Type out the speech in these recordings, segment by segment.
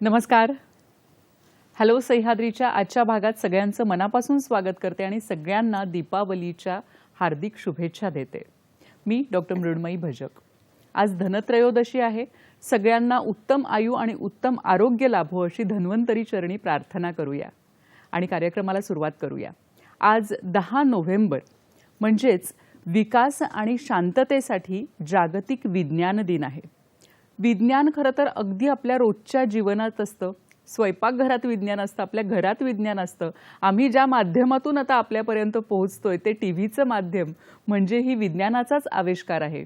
नमस्कार. हॅलो सह्याद्रीच्या आजच्या भागात सगळ्यांचं मनापासून स्वागत करते आणि सगळ्यांना दीपावलीच्या हार्दिक शुभेच्छा देते. मी डॉक्टर मृण्मयी भजक. आज धनत्रयोदशी आहे. सगळ्यांना उत्तम आयु आणि उत्तम आरोग्य लाभो अशी धन्वंतरी चरणी प्रार्थना करूया आणि कार्यक्रमाला सुरुवात करूया. आज 10 नोव्हेंबर म्हणजेच विकास आणि शांततेसाठी जागतिक विज्ञान दिन आहे. विज्ञान खरं तर अगदी आपल्या रोजच्या जीवनात असतं. स्वयंपाकघरात विज्ञान असतं, आपल्या घरात विज्ञान असतं. आम्ही ज्या माध्यमातून आता आपल्यापर्यंत पोहोचतोय ते टीव्हीचं माध्यम म्हणजे ही विज्ञानाचाच आविष्कार आहे.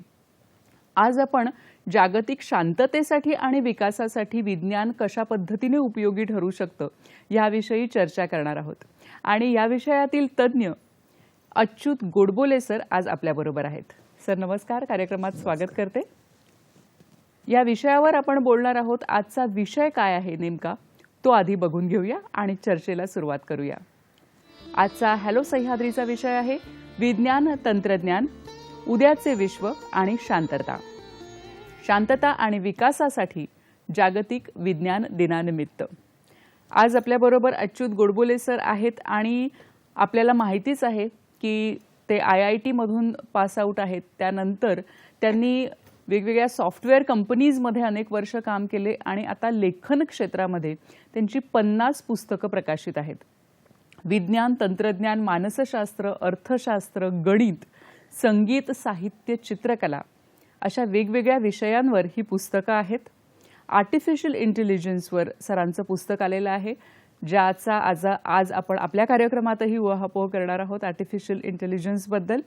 आज आपण जागतिक शांततेसाठी आणि विकासासाठी विज्ञान कशा पद्धतीने उपयोगी ठरू शकतं याविषयी चर्चा करणार आहोत आणि या विषयातील तज्ज्ञ अच्युत गोडबोले सर आज आपल्याबरोबर आहेत. सर नमस्कार, कार्यक्रमात स्वागत करते. या विषयावर आपण बोलणार आहोत. आजचा विषय काय आहे नेमका तो आधी बघून घेऊया आणि चर्चेला सुरुवात करूया. आजचा हॅलो सह्याद्रीचा विषय आहे विज्ञान तंत्रज्ञान, उद्याचे विश्व आणि शांतता. शांतता आणि विकासासाठी जागतिक विज्ञान दिनानिमित्त आज आपल्याबरोबर अच्युत गोडबोले सर आहेत आणि आपल्याला माहितीच आहे की ते IIT मधून पास आउट आहेत. त्यानंतर त्यांनी वेगवेगळ्या सॉफ्टवेअर कंपनीजमध्ये अनेक वर्ष काम केले आणि आता लेखन क्षेत्रामध्ये त्यांची 50 पुस्तकं प्रकाशित आहेत. विज्ञान, तंत्रज्ञान, मानसशास्त्र, अर्थशास्त्र, गणित, संगीत, साहित्य, चित्रकला अशा वेगवेगळ्या विषयांवर ही पुस्तकं आहेत. आर्टिफिशियल इंटेलिजन्सवर सरांचं पुस्तक आलेलं आहे ज्याचा आज आपण आपल्या कार्यक्रमातही उहापोह करणार आहोत. आर्टिफिशियल इंटेलिजन्सबद्दल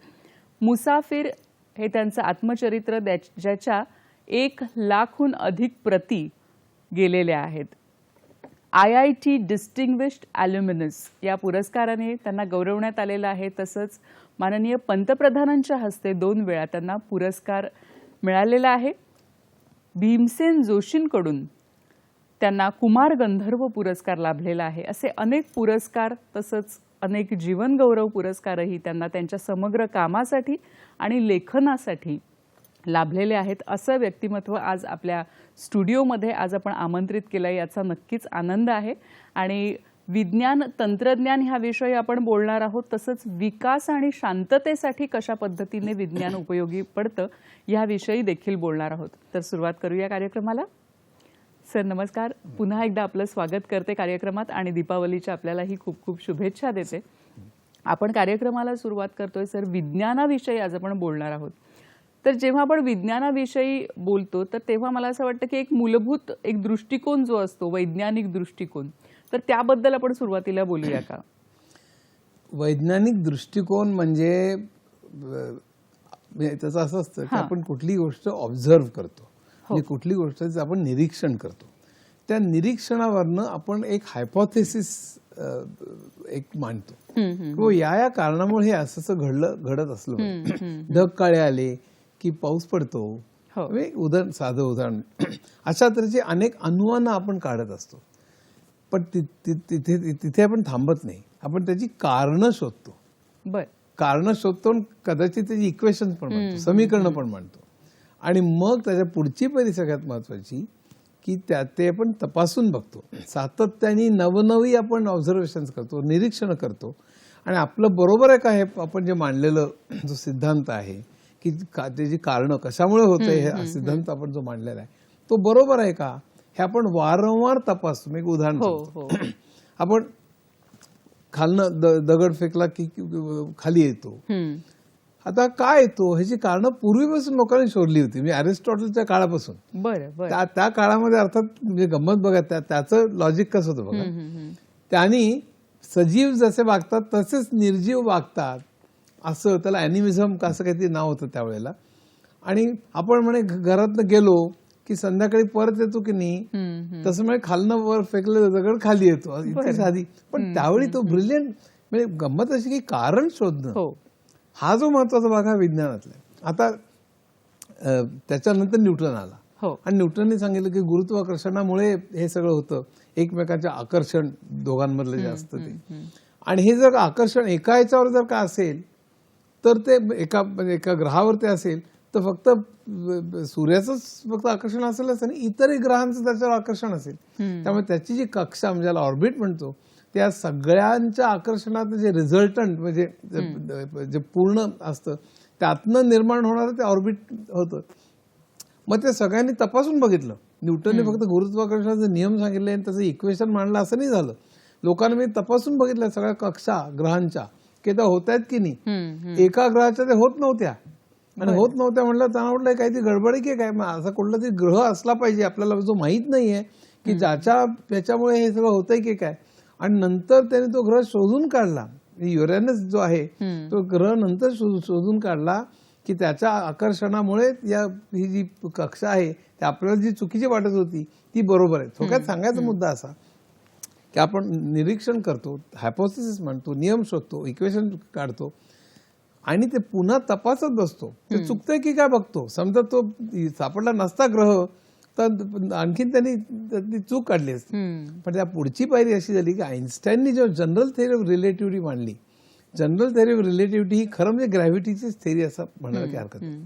मुसाफिर हे त्यांचं आत्मचरित्र ज्याच्या 1,00,000हून अधिक प्रती गेलेल्या आहेत. IIT डिस्टिंग्विश्ड ॲल्युमिनस या पुरस्काराने त्यांना गौरवण्यात आलेलं आहे. तसंच माननीय पंतप्रधानांच्या हस्ते 2 वेळा त्यांना पुरस्कार मिळालेला आहे. भीमसेन जोशींकडून त्यांना कुमार गंधर्व पुरस्कार लाभलेला आहे. असे अनेक पुरस्कार तसंच अनेक जीवनगौरव पुरस्कारही त्यांना त्यांच्या समग्र कामासाठी आणि लेखनासाठी लाभलेले आहेत. असं व्यक्तिमत्व आज आपल्या स्टुडिओमध्ये आज आपण आमंत्रित केलं याचा नक्कीच आनंद आहे. आणि विज्ञान तंत्रज्ञान ह्या विषयी आपण बोलणार आहोत. तसंच विकास आणि शांततेसाठी कशा पद्धतीने विज्ञान उपयोगी पडतं याविषयी देखील बोलणार आहोत. तर सुरुवात करूया कार्यक्रमाला. सर नमस्कार. पुन्हा एकदा आपलं स्वागत करते कार्यक्रमात आणि दीपावलीच्या आपल्यालाही खूप खूप शुभेच्छा देते. आपण कार्यक्रमाला सुरुवात करतोय सर विज्ञानाविषयी आज आपण बोलणार आहोत. तर जेव्हा आपण विज्ञानाविषयी बोलतो तर तेव्हा मला असं वाटतं की एक मूलभूत एक दृष्टिकोन जो असतो वैज्ञानिक दृष्टिकोन, तर त्याबद्दल आपण सुरुवातीला बोलूया का? वैज्ञानिक दृष्टिकोन म्हणजे त्याचं असं असतं की आपण कुठली गोष्ट ऑब्झर्व्ह करतो, म्हणजे कुठली गोष्ट आपण निरीक्षण करतो. त्या निरीक्षणावरनं आपण एक हायपोथेसिस एक मांडतो किंवा या कारणामुळे हे असं घडत असलं. ढग काळे आले की पाऊस पडतो, साधं उदाहरण. अशा तऱ्हेची अनेक अनुमानं आपण काढत असतो. पण तिथे आपण थांबत नाही. आपण त्याची कारणं शोधतो. कारणं शोधतो आणि कदाचित त्याची इक्वेशन पण मांडतो, समीकरणं पण मांडतो. आणि मग त्याच्या पुढची पहिली सगळ्यात महत्वाची की ते आपण तपासून बघतो. सातत्याने नवनवी आपण ऑब्झर्वेशन्स करतो, निरीक्षण करतो आणि आपलं बरोबर आहे का हे आपण जे मांडलेलं जो सिद्धांत आहे की त्याची कारणं कशामुळे होते हे सिद्धांत आपण जो मांडलेला आहे तो बरोबर आहे का हे आपण वारंवार तपासतो. मी एक उदाहरण सांगतो. आपण खालनं दगड फेकला की खाली येतो. आता काय येतो ह्याची कारणं पूर्वीपासून लोकांनी शोधली होती, म्हणजे अरिस्टॉटलच्या काळापासून. त्या काळामध्ये अर्थात म्हणजे गंमत बघा त्याचं लॉजिक कसं होतं बघा. त्यांनी सजीव जसे वागतात तसेच निर्जीव वागतात असं त्याला ॲनिमिझम असं काहीतरी नाव होतं त्यावेळेला. आणि आपण म्हणे घरातनं गेलो की संध्याकाळी परत येतो की नाही तसं म्हणजे खालनं वर फेकलेलं दगड खाली येतो, इतकी साधी. पण त्यावेळी तो ब्रिलियंट म्हणजे गंमत अशी की कारण शोधणं हा जो महत्वाचा भाग हा विज्ञानातला. आता त्याच्यानंतर न्यूटन आला आणि न्यूटनने सांगितलं की गुरुत्वाकर्षणामुळे हे सगळं होतं, एकमेकांचे आकर्षण दोघांमधलं जे असतं ते. आणि हे जर आकर्षण एका याच्यावर जर का असेल तर ते एका ग्रहावर ते असेल तर फक्त सूर्याचंच फक्त आकर्षण असेलच आणि इतरही ग्रहांचं त्याच्यावर आकर्षण असेल. त्यामुळे त्याची जी कक्षा म्हणजे ज्याला ऑर्बिट म्हणतो त्या सगळ्यांच्या आकर्षणात जे रिझल्टंट म्हणजे जे पूर्ण असतं त्यातनं निर्माण होणारं ते ऑर्बिट होतं. मग ते सगळ्यांनी तपासून बघितलं. न्यूटनने फक्त गुरुत्वाकर्षणाचे नियम सांगितले आणि त्याचं इक्वेशन मांडलं असं नाही झालं. लोकांनी मी तपासून बघितलं सगळ्या कक्षा ग्रहांच्या की त्या होत आहेत की नाही. एका ग्रहाच्या ते होत नव्हत्या आणि होत नव्हत्या म्हणलं त्यांना म्हटलं काहीतरी गडबडी की काय. मग असा कुठला तरी ग्रह असला पाहिजे आपल्याला जो माहित नाहीये की त्याच्यामुळे हे सगळं होतंय की काय. आणि नंतर त्याने तो ग्रह शोधून काढला. युरेनस जो आहे तो ग्रह नंतर शोधून काढला की त्याच्या आकर्षणामुळे ही जी कक्षा आहे ती आपल्याला जी चुकीची वाटत होती ती बरोबर आहे. थोडक्यात सांगायचा मुद्दा असा की आपण निरीक्षण करतो, हायपोथेसिस म्हणतो, नियम शोधतो, इक्वेशन काढतो आणि ते पुन्हा तपासत बसतो. ते चुकतंय की काय बघतो. समजा तो सापडला नसता ग्रह तर आणखीन त्यांनी ती चूक काढली असती. पण त्या पुढची पायरी अशी झाली की आईन्स्टाईननी जो जनरल थेअरी ऑफ रिलेटिव्हिटी मांडली. जनरल थेअरी ऑफ रिलेटिव्हिटी ही खरं म्हणजे ग्रॅव्हिटीचीच थेअरी असं म्हणायला काही हरकत नाही.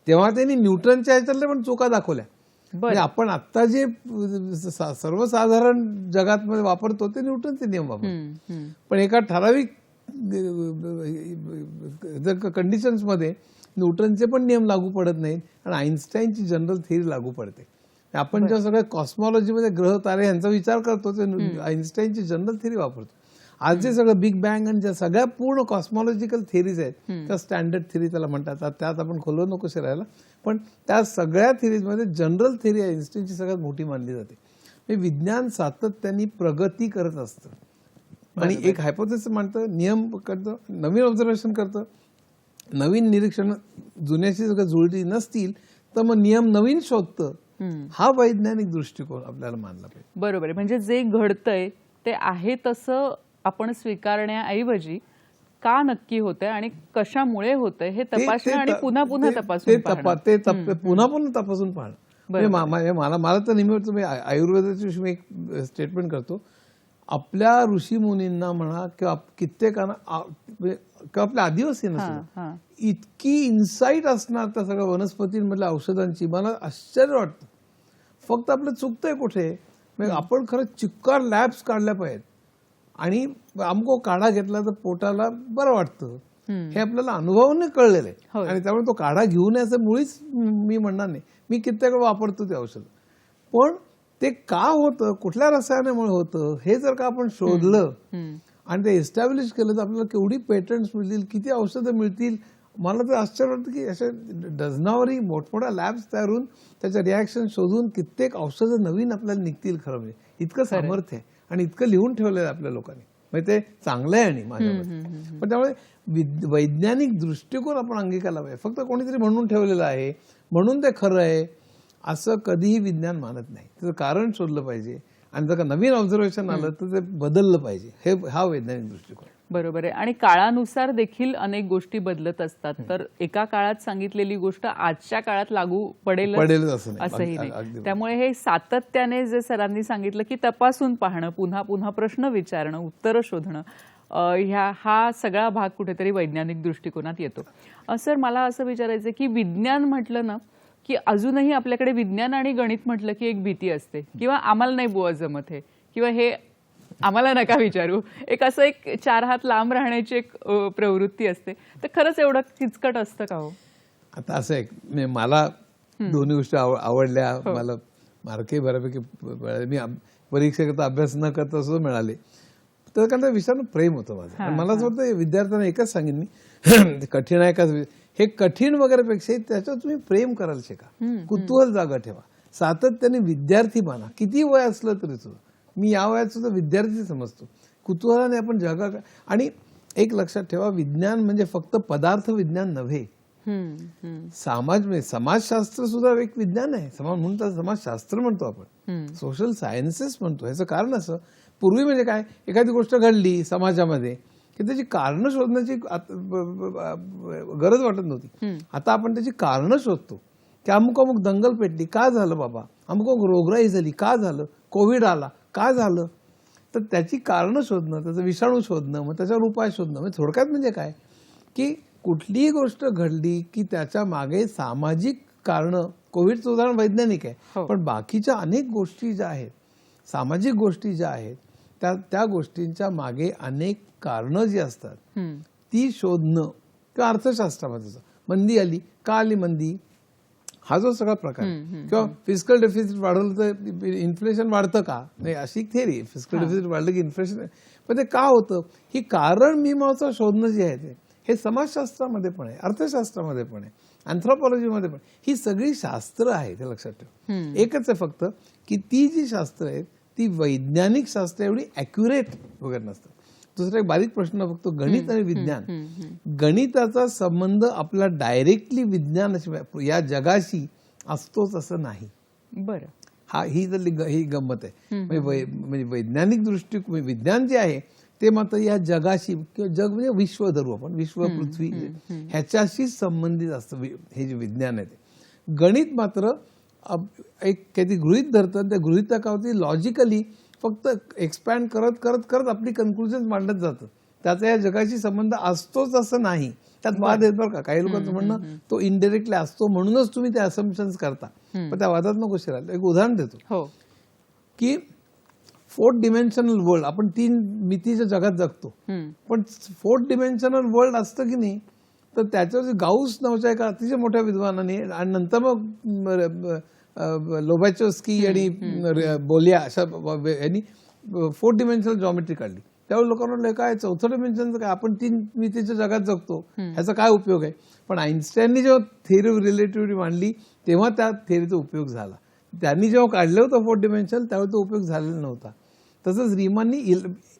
तेव्हा त्यांनी न्यूटनच्या ह्याच्यातल्या पण चुका दाखवल्या. म्हणजे आपण आता जे सर्वसाधारण जगात मध्ये वापरतो ते न्यूटनचे नियम वापरतो. पण एका ठराविक कंडिशन्स मध्ये न्यूटनचे पण नियम लागू पडत नाहीत आणि आईन्स्टाईनची जनरल थेअरी लागू पडते. आपण जेव्हा सगळ्या कॉस्मॉलॉजीमध्ये ग्रह तारे यांचा विचार करतो ते आईन्स्टाईनची जनरल थेअरी वापरतो. आज जे सगळं बिग बँग आणि ज्या सगळ्या पूर्ण कॉस्मॉलॉजिकल थिअरीज आहेत त्या स्टँडर्ड थिअरी त्याला म्हणतात. त्यात आपण खोलू नको शिरायला. पण त्या सगळ्या थिअरीजमध्ये जनरल थिअरी आईन्स्टाईनची सगळ्यात मोठी मानली जाते. विज्ञान सातत्याने प्रगती करत असतं आणि एक हायपोथेसिस मांडतं, नियम करतं, नवीन ऑब्झर्वेशन करतं, नवीन निरीक्षण जुन्याशी जर जुळती नसतील तर मग नियम नवीन शोधतं. हा वैज्ञानिक दृष्टिकोन आपल्याला मानला पाहिजे. बरोबर आहे. म्हणजे जे घडतंय ते आहे तसं आपण स्वीकारण्याऐवजी का नक्की होतंय आणि कशामुळे होतंय हे तपासणं आणि पुन्हा पुन्हा तपासून पुन्हा तपासून पाहणं. मला तर नेहमी मी आयुर्वेदाची मी एक स्टेटमेंट करतो. आपल्या ऋषीमुनींना म्हणा किंवा कित्येकांना किंवा आपल्या आदिवासींना इतकी इन्साईट असणार त्या सगळ्या वनस्पतींमधल्या औषधांची. मला आश्चर्य वाटतं. फक्त आपलं चुकतंय कुठे. आपण खरं चिक्कार लॅब्स काढल्या पाहिजेत आणि अमको काढा घेतला तर पोटाला बरं वाटतं हे आपल्याला अनुभवाने कळलेलं आहे. आणि त्यामुळे तो काढा घेऊ नये असं मुळीच मी म्हणणार नाही. मी कित्येक वापरतो ते औषध. पण ते का होतं, कुठल्या रसायनामुळे होतं हे जर का आपण शोधलं आणि ते एस्टॅब्लिश केलं तर आपल्याला केवढी पेटंट्स मिळतील, किती औषधं मिळतील. मला तर आश्चर्य वाटतं की अशा डझनावरही मोठमोठ्या लॅब्स तयार होऊन त्याच्या रिॲक्शन शोधून कित्येक औषधं नवीन आपल्याला निघतील. खरं म्हणजे इतकं सामर्थ्य आहे आणि इतकं लिहून ठेवलेलं आहे आपल्या लोकांनी. म्हणजे ते चांगलं आहे आणि माझ्या मते. पण त्यामुळे वैज्ञानिक दृष्टिकोन आपण अंगीकारला पाहिजे. फक्त कोणीतरी म्हणून ठेवलेलं आहे म्हणून ते खरं आहे असं कधीही विज्ञान मानत नाही. त्याचं कारण शोधलं पाहिजे आणि जर का नवीन ऑब्झर्वेशन आलं तर ते बदललं पाहिजे. हा वैज्ञानिक दृष्टिकोन. बरोबर आहे. आणि काळानुसार देखील अनेक गोष्टी बदलत असतात. तर एका काळात सांगितलेली गोष्ट आजच्या काळात लागू पडेलच असंही नाही. त्यामुळे हे सातत्याने जे सरांनी सांगितलं की तपासून पाहणं, पुन्हा पुन्हा प्रश्न विचारणं, उत्तरं शोधणं, हा सगळा भाग कुठेतरी वैज्ञानिक दृष्टिकोनात येतो. सर मला असं विचारायचं की विज्ञान म्हटलं ना की अजूनही आपल्याकडे विज्ञान आणि गणित म्हटलं की एक भीती असते किंवा आम्हाला नाही बुवा जमत हे किंवा हे आम्हाला नका विचारू. एक असं एक चार हात लांब राहण्याची एक प्रवृत्ती असते. तर खरंच एवढं किचकट असतं का हो? आता असं आहे, मला दोन्ही गोष्टी आवडल्या. मला मार्कही बऱ्यापैकी मी परीक्षेकरता अभ्यास न करता सुद्धा मिळाले. तर कारण विषयानं प्रेम होतं माझं. मला असं वाटतं विद्यार्थ्यांना एकच सांगेन मी, कठीण आहे का हे कठीण वगैरेपेक्षा त्याच्यावर तुम्ही प्रेम करायला शिका, कुतूहल जागा ठेवा, सातत्याने विद्यार्थी बना. किती वय असलं तरी सुद्धा मी या वयात सुद्धा विद्यार्थी समजतो. कुतूहलाने आपण जगा. आणि एक लक्षात ठेवा, विज्ञान म्हणजे फक्त पदार्थ विज्ञान नव्हे. समाजशास्त्र सुद्धा एक विज्ञान आहे. म्हणून समाजशास्त्र म्हणतो आपण, सोशल सायन्सेस म्हणतो. याचं कारण असं, पूर्वी म्हणजे काय, एखादी गोष्ट घडली समाजामध्ये की त्याची कारणं शोधण्याची गरज वाटत नव्हती. आता आपण त्याची कारणं शोधतो की अमुक अमुक दंगल पेटली, का झालं बाबा, अमुक अमुक रोगराई झाली, का झालं, कोविड आला, का झालं. तर त्याची कारणं शोधणं, त्याचा विषाणू शोधणं, मग त्याच्यावर उपाय शोधणं. म्हणजे थोडक्यात म्हणजे काय की कुठलीही गोष्ट घडली की त्याच्या मागे सामाजिक कारणं, कोविडचं उदाहरण वैज्ञानिक आहे, हो. पण बाकीच्या अनेक गोष्टी ज्या आहेत, सामाजिक गोष्टी ज्या आहेत, त्या गोष्टींच्या मागे अनेक कारणं जी असतात ती शोधणं किंवा अर्थशास्त्रामध्ये मंदी आली, का आली मंदी, हा जो सगळा प्रकार आहे. किंवा फिस्कल डेफिसिट वाढवलं तर इन्फ्लेशन वाढतं का, नाही अशी एक थिअरी, फिस्कल डेफिसिट वाढलं की इन्फ्लेशन, पण ते का होतं, ही कारण मीमांसा शोधणं जे आहे हे समाजशास्त्रामध्ये पण आहे, अर्थशास्त्रामध्ये पण आहे, अँथ्रोपॉलॉजीमध्ये पण. ही सगळी शास्त्र आहेत, हे लक्षात ठेव. एकच आहे फक्त की ती जी शास्त्र आहेत ती वैज्ञानिक शास्त्र एवढी ॲक्युरेट वगैरे नसतात. दुसरा एक बारीक प्रश्न बघतो, गणित आणि विज्ञान. गणिताचा संबंध आपला डायरेक्टली विज्ञानाशी, या जगाशी असतोच असं नाही. बरं. ही गंमत आहे. म्हणजे वैज्ञानिक दृष्टिकोन, विज्ञान जे आहे ते मात्र या जगाशी, किंवा जग म्हणजे विश्व धरू आपण, विश्व, पृथ्वी, ह्याच्याशी संबंधित असतं हे जे विज्ञान आहे ते. गणित मात्र एक काही गृहीत धरतं, त्या गृहीतकावरती लॉजिकली फक्त एक्सपॅन्ड करत करत करत आपली कन्क्लुजन मांडत जातं. त्याचा या जगाशी संबंध असतोच असं नाही. त्यात वाद आहेत बरं का, काही लोकांचं म्हणणं तो इनडायरेक्टली असतो म्हणूनच तुम्ही ते असम्पशन्स करता, पण त्या वादात नको शिरायला. एक उदाहरण देतो की 4th डिमेन्शनल वर्ल्ड, आपण 3 मितीच्या जगात जगतो, पण 4th डिमेन्शनल वर्ल्ड असतं की नाही, तर त्याच्यावर गाऊस नावाच्या एका अतिशय मोठ्या विद्वानाने, आणि नंतर मग लोबॅचोस्की आणि बोलिया अशा यांनी 4th डिमेन्शनल जॉमेट्री काढली. त्यावेळी लोकांना म्हटलं काय 4थं डिमेन्शनचं काय, आपण 3 मितीच्या जगात जगतो, ह्याचा काय उपयोग आहे. पण आईन्स्टाईननी जेव्हा थिअरी ऑफ रिलेटिव्हिटी मांडली तेव्हा त्या थिअरीचा उपयोग झाला. त्यांनी जेव्हा काढलं होतं 4th डिमेन्शन त्यावेळी तो उपयोग झालेला नव्हता. तसंच रीमननी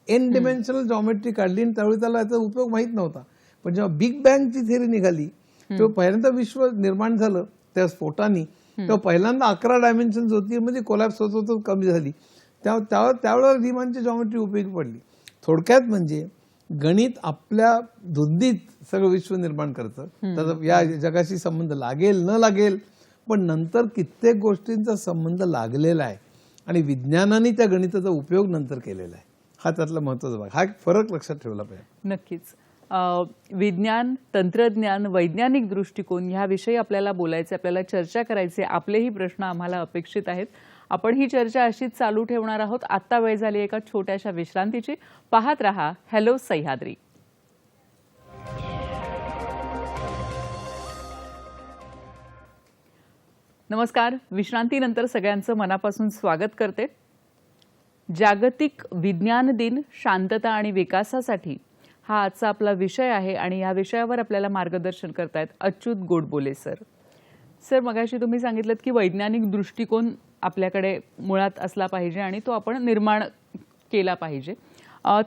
n डिमेन्शनल जॉमेट्री काढली आणि त्यावेळी त्याला याचा उपयोग माहीत नव्हता. पण जेव्हा बिग बँगची थिअरी निघाली तेव्हा पहिल्यांदा विश्व निर्माण झालं त्या स्फोटाने, तेव्हा पहिल्यांदा 11 डायमेन्शन्स होती, म्हणजे कोलॅप्स होत होत कमी झाली. त्यावेळेला रीमनची जॉमेट्री उपयोगी पडली. थोडक्यात म्हणजे गणित आपल्या धुंदीत सगळं विश्व निर्माण करतं, त्याचा या जगाशी संबंध लागेल न लागेल, पण नंतर कित्येक गोष्टींचा संबंध लागलेला आहे आणि विज्ञानाने त्या गणिताचा उपयोग नंतर केलेला आहे. हा त्यातला महत्त्वाचा भाग, हा एक फरक लक्षात ठेवला पाहिजे. नक्कीच. विज्ञान, तंत्रज्ञान, वैज्ञानिक दृष्टिकोन ह्याविषयी आपल्याला बोलायचे, आपल्याला चर्चा करायचे, आपलेही प्रश्न आम्हाला अपेक्षित आहेत. आपण ही चर्चा अशीच चालू ठेवणार आहोत. आत्ता वेळ झाली एका छोट्याशा विश्रांतीची. पाहत रहा हॅलो सह्याद्री. नमस्कार. विश्रांतीनंतर सगळ्यांचं मनापासून स्वागत करते. जागतिक विज्ञान दिन, शांतता आणि विकासासाठी हा आजचा आपला विषय आहे आणि या विषयावर आपल्याला मार्गदर्शन करतायत अच्युत गोडबोले सर. सर, मगाशी तुम्ही सांगितलं की वैज्ञानिक दृष्टिकोन आपल्याकडे मुळात असला पाहिजे आणि तो आपण निर्माण केला पाहिजे.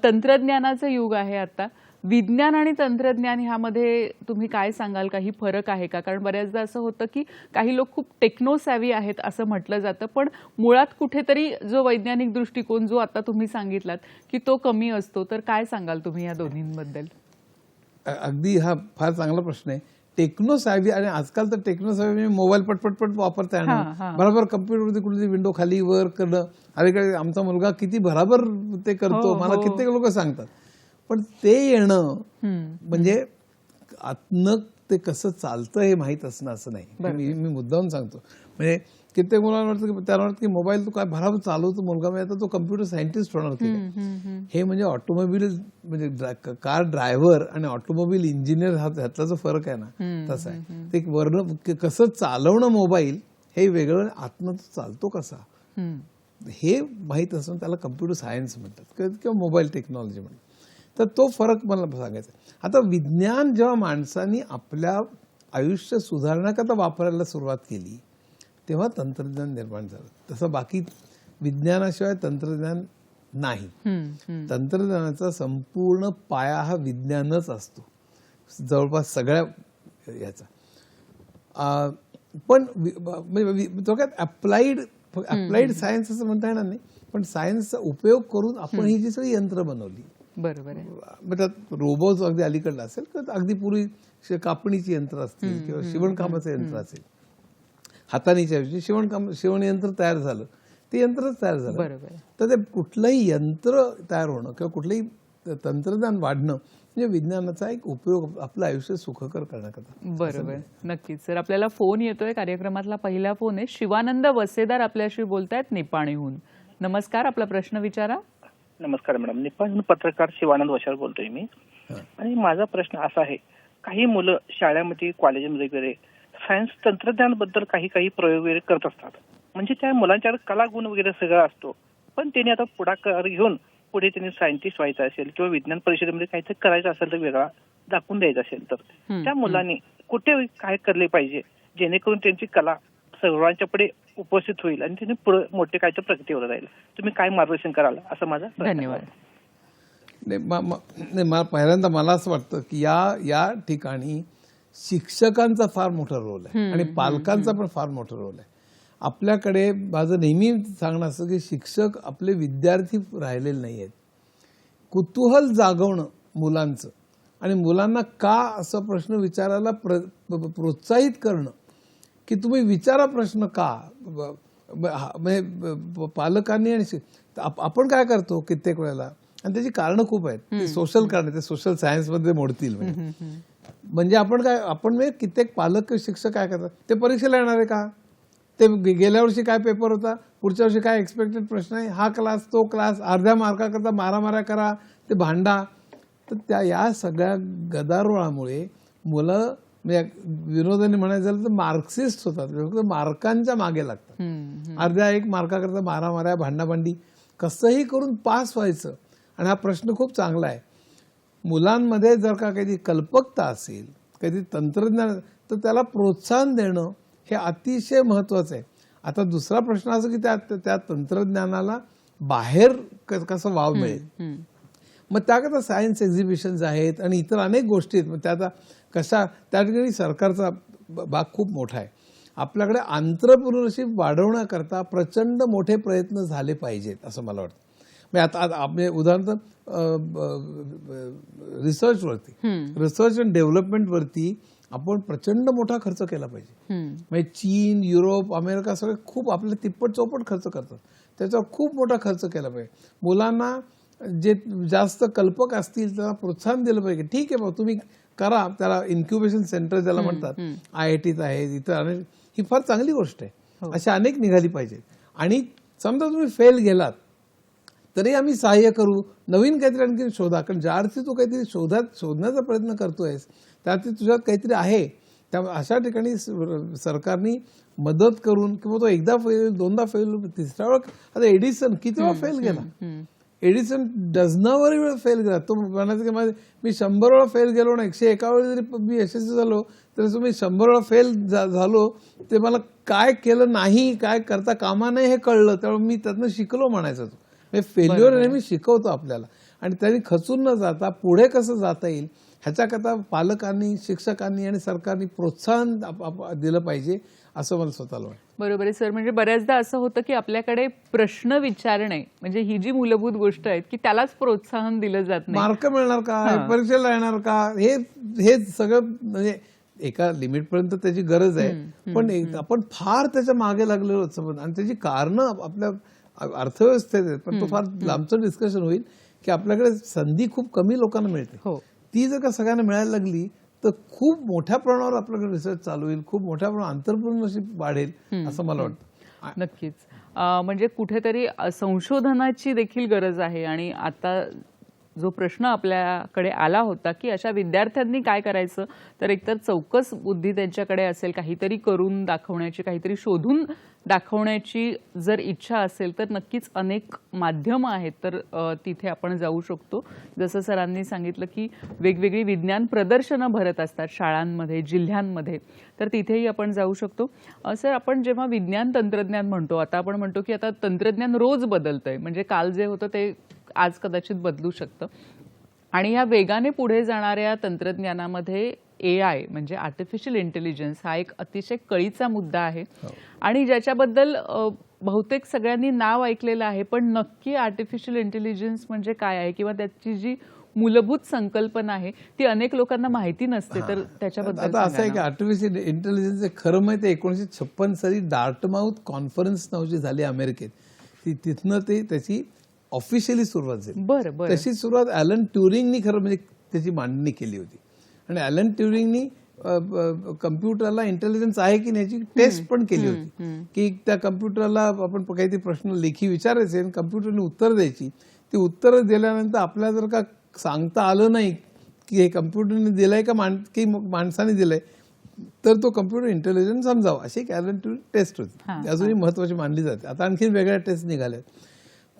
तंत्रज्ञानाचं युग आहे आता. विज्ञान आणि तंत्रज्ञान ह्यामध्ये तुम्ही काय सांगाल, काही फरक आहे का? कारण बऱ्याचदा असं होतं की काही लोक खूप टेक्नोसॅव्ही आहेत असं म्हटलं जातं, पण मुळात कुठेतरी जो वैज्ञानिक दृष्टिकोन जो आता तुम्ही सांगितलात की तो कमी असतो. तर काय सांगाल तुम्ही या दोन्हींबद्दल? अगदी हा फार चांगला प्रश्न आहे. टेक्नोसॅव्ही, आणि आजकाल तर टेक्नोसॅव्ही म्हणजे मोबाईल पटपट वापरता येणार, बरोबर कम्प्युटरवरती कुठली विंडो खाली वर करणं. अरे आमचा मुलगा किती बराबर ते करतो, मला कित्येक लोक सांगतात. पण ते येणं म्हणजे आतनं ते कसं चालतं हे माहीत असणं असं नाही. मी मुद्दाम सांगतो. म्हणजे कित्येक मुलांना वाटतं की त्यांना वाटतं की मोबाईल तो काय बराबर चालवतो मुलगा, म्हणजे आता तो कम्प्युटर सायंटिस्ट होणार की हे. म्हणजे ऑटोमोबाईल म्हणजे कार ड्रायव्हर आणि ऑटोमोबाईल इंजिनियर ह्यातला जो फरक आहे ना तसा आहे. ते वर्ण कसं चालवणं मोबाईल हे वेगळं, आतनं तो चालतो कसा हे माहीत असणं त्याला कम्प्युटर सायन्स म्हणतात किंवा मोबाईल टेक्नॉलॉजी म्हणतात. तर तो फरक मला सांगायचा. आता विज्ञान जेव्हा माणसांनी आपल्या आयुष्य सुधारण्याकरता वापरायला सुरुवात केली तेव्हा तंत्रज्ञान निर्माण झालं. तसं बाकी विज्ञानाशिवाय तंत्रज्ञान नाही. तंत्रज्ञानाचा संपूर्ण पाया हा विज्ञानच असतो जवळपास सगळ्या याचा. पण थोडक्यात अप्लाइड सायन्स असं म्हणता येणार नाही, पण सायन्सचा उपयोग करून आपण ही जी सगळी यंत्र बनवली. बरोबर आहे. त्यात रोबोट अगदी अलीकडला असेल तर अगदी पूर्वी कापणीची यंत्र असतील किंवा शिवणकामाचं यंत्र असेल, हातानीच्या शिवण यंत्र तयार झालं, ते यंत्रच तयार झालं. बरोबर. तर ते कुठलंही यंत्र तयार होणं किंवा कुठलंही तंत्रज्ञान वाढणं म्हणजे विज्ञानाचा एक उपयोग आपलं आयुष्य सुखकर करण्याकरता. बरोबर, नक्कीच सर. आपल्याला फोन येतोय. कार्यक्रमातला पहिला फोन आहे. शिवानंद वसेदार आपल्याशी बोलतायत निपाणीहून. नमस्कार, आपला प्रश्न विचारा. नमस्कार मॅडम, निपाणीहून पत्रकार शिवानंद वशार बोलतोय मी. आणि माझा प्रश्न असा आहे, काही मुलं शाळेमध्ये कॉलेजमध्ये वगैरे सायन्स तंत्रज्ञानाबद्दल काही प्रयोग वगैरे करत असतात. म्हणजे त्या मुलांच्या कला गुण वगैरे सगळं असतो, पण त्यांनी आता पुढाकार घेऊन पुढे त्यांनी सायंटिस्ट व्हायचं असेल किंवा विज्ञान परिषदेमध्ये काहीतरी करायचं असेल तर वेगळा दाखवून द्यायचं असेल तर त्या मुलांनी कुठे काय करले पाहिजे जेणेकरून त्यांची कला सर्वांच्या पुढे उपस्थित होईल आणि त्यांनी पुढे मोठे काय तर प्रगतीवर जाईल. तुम्ही काय मार्गदर्शन कराल असं माझा प्रश्न आहे. धन्यवाद. नाही, पहिल्यांदा मला असं वाटतं की या ठिकाणी शिक्षकांचा फार मोठा रोल आहे आणि पालकांचा पण फार मोठा रोल आहे. आपल्याकडे माझं नेहमी सांगणं असं की शिक्षक आपले विद्यार्थी राहिलेले नाही आहेत. कुतूहल जागवणं मुलांचं आणि मुलांना का असं प्रश्न विचारायला प्रोत्साहित करणं की तुम्ही विचारा प्रश्न का. म्हणजे पालकांनी आणि आपण काय करतो कित्येक वेळेला, आणि त्याची कारणं खूप आहेत. ते सोशल कारण, ते सोशल सायन्स मध्ये मोडतील. म्हणजे आपण कित्येक पालक शिक्षक काय करतात, ते परीक्षेला येणार आहे का, ते गेल्या वर्षी काय पेपर होता, पुढच्या वर्षी काय एक्सपेक्टेड प्रश्न आहे, हा क्लास तो क्लास, अर्ध्या मार्काकरता मारामाऱ्या करा, ते भांडा. तर या सगळ्या गदारोळामुळे मुलं म्हणजे विनोदाने म्हणायचं झालं तर मार्क्सिस्ट होतात. फक्त मार्कांच्या मागे लागतात. अर्ध्या एक मार्काकरता मारामाऱ्या भांडाभांडी. कसंही करून पास व्हायचं. आणि हा प्रश्न खूप चांगला आहे. मुलांमध्ये जर का काहीतरी कल्पकता असेल, काहीतरी तंत्रज्ञान, तर त्याला प्रोत्साहन देणं हे अतिशय महत्वाचं आहे. आता दुसरा प्रश्न असं की त्या तंत्रज्ञानाला बाहेर कसं वाव मिळेल. मग त्याकरता सायन्स एक्झिबिशन्स आहेत आणि इतर अनेक गोष्टी आहेत. मग त्या ठिकाणी सरकारचा भाग खूप मोठा आहे. आपल्याकडे आंत्रप्रिनरशिप वाढवण्याकरता प्रचंड मोठे प्रयत्न झाले पाहिजेत असं मला वाटतं. आता आपले उदाहरण रिसर्च अँड डेव्हलपमेंटवरती आपण प्रचंड मोठा खर्च केला पाहिजे. म्हणजे चीन, युरोप, अमेरिका सगळे खूप आपले तिप्पट चौपट खर्च करतात. त्याच्यावर खूप मोठा खर्च केला पाहिजे. मुलांना जे जास्त कल्पक असतील त्यांना प्रोत्साहन दिलं पाहिजे. ठीक आहे, मग तुम्ही करा. त्याला इन्क्युबेशन सेंटर ज्याला म्हणतात, IITs आहेत, इतर अनेक, ही फार चांगली गोष्ट आहे. अशा अनेक निघाली पाहिजे. आणि समजा तुम्ही फेल गेलात तरी आम्ही सहाय्य करू, नवीन काहीतरी आणखी शोधा. कारण ज्या अर्थी तू काहीतरी शोधण्याचा प्रयत्न करतोयस त्या अर्थी तुझ्यात काहीतरी आहे. त्यामुळे अशा ठिकाणी सरकारने मदत करून, किंवा तो एकदा फेल, दोनदा फेल, तिसऱ्या वेळा. आता एडिसन किती वेळा फेल गेला. एडिसन डझनावर वेळा फेल गेला. तो म्हणायचं की मी 100 वेळा फेल गेलो ना, 101 वेळी जरी मी यशस्वी झालो तरी मी 100 वेळा फेल झालो, ते मला काय केलं नाही, काय करता कामा नाही हे कळलं. त्यामुळे मी त्यातनं शिकलो म्हणायचं. फेल्युअर नेहमी शिकवतो आपल्याला. आणि त्यांनी खचून न जाता पुढे कसं जाता येईल ह्याच्याकरता पालकांनी, शिक्षकांनी आणि सरकारने प्रोत्साहन दिलं पाहिजे असं मला स्वतःला वाटतं. बरोबर आहे सर. म्हणजे बऱ्याचदा असं होतं की आपल्याकडे प्रश्न विचारणे म्हणजे ही जी मूलभूत गोष्ट आहे की त्यालाच प्रोत्साहन दिलं जात नाही. मार्क मिळणार का, परीक्षेला येणार का, हे सगळं म्हणजे एका लिमिट पर्यंत त्याची गरज आहे. पण आपण फार त्याच्या मागे लागलेलो आणि त्याची कारणं आपल्या अर्थव्यवस्थेत आहेत. पण तो फार लांबचं डिस्कशन होईल की आपल्याकडे संधी खूप कमी लोकांना मिळते. ती जर का सगळ्यांना मिळायला लागली तर खूप मोठ्या प्रमाणावर आपल्याकडे रिसर्च चालू होईल, खूप मोठ्या प्रमाणात एंटरप्रेन्योरशिप वाढेल असं मला वाटतं. नक्कीच. म्हणजे कुठेतरी संशोधनाची देखील गरज आहे. आणि आता जो प्रश्न आपल्याकडे आला होता की अशा विद्यार्थ्यांनी काय करायचं, तर एकतर चौकस बुद्धी त्यांच्याकडे असेल, काहीतरी करून दाखवण्याची, काहीतरी शोधून दाखवण्याची जर इच्छा असेल तर नक्कीच अनेक माध्यमं आहेत, तर तिथे आपण जाऊ शकतो. जसं सरांनी सांगितलं की वेगवेगळी विज्ञान प्रदर्शनं भरत असतात शाळांमध्ये, जिल्ह्यांमध्ये, तर तिथेही आपण जाऊ शकतो. सर, आपण जेव्हा विज्ञान तंत्रज्ञान म्हणतो, आता आपण म्हणतो की आता तंत्रज्ञान रोज बदलतंय. म्हणजे काल जे होतं ते आज कदाचित बदलू शकतं. आणि या वेगाने पुढे जाणाऱ्या तंत्रज्ञानामध्ये AI म्हणजे आर्टिफिशियल इंटेलिजन्स हा एक अतिशय कळीचा मुद्दा आहे. आणि ज्याच्याबद्दल बहुतेक सगळ्यांनी नाव ऐकलेलं आहे, पण नक्की आर्टिफिशियल इंटेलिजन्स म्हणजे काय आहे किंवा त्याची जी मूलभूत संकल्पना आहे ती अनेक लोकांना माहिती नसते. तर त्याच्याबद्दल आता असं आहे की आर्टिफिशियल इंटेलिजन्स खरं माहिती 1956 साली डार्टमाउथ कॉन्फरन्स नावाची झाली अमेरिकेत. तिथनं त्याची ऑफिशियली सुरुवात झाली. बरं. तशी सुरुवात ॲलन ट्युरिंगनी खरं म्हणजे त्याची मांडणी केली होती. आणि ॲलन ट्युरिंगनी कम्प्युटरला इंटेलिजन्स आहे की नाही याची टेस्ट पण केली होती, की त्या कम्प्युटरला आपण काहीतरी प्रश्न लेखी विचारायचे आणि कम्प्युटरने उत्तर द्यायची. ती उत्तर दिल्यानंतर आपल्याला जर का सांगता आलं नाही की हे कम्प्युटरने दिलंय का की माणसाने दिलंय, तर तो कम्प्युटर इंटेलिजन्स समजावा, अशी एक ॲलन ट्युरिंग टेस्ट होती. अजूनही महत्वाची मानली जाते. आता आणखी वेगळ्या टेस्ट निघाल्यात.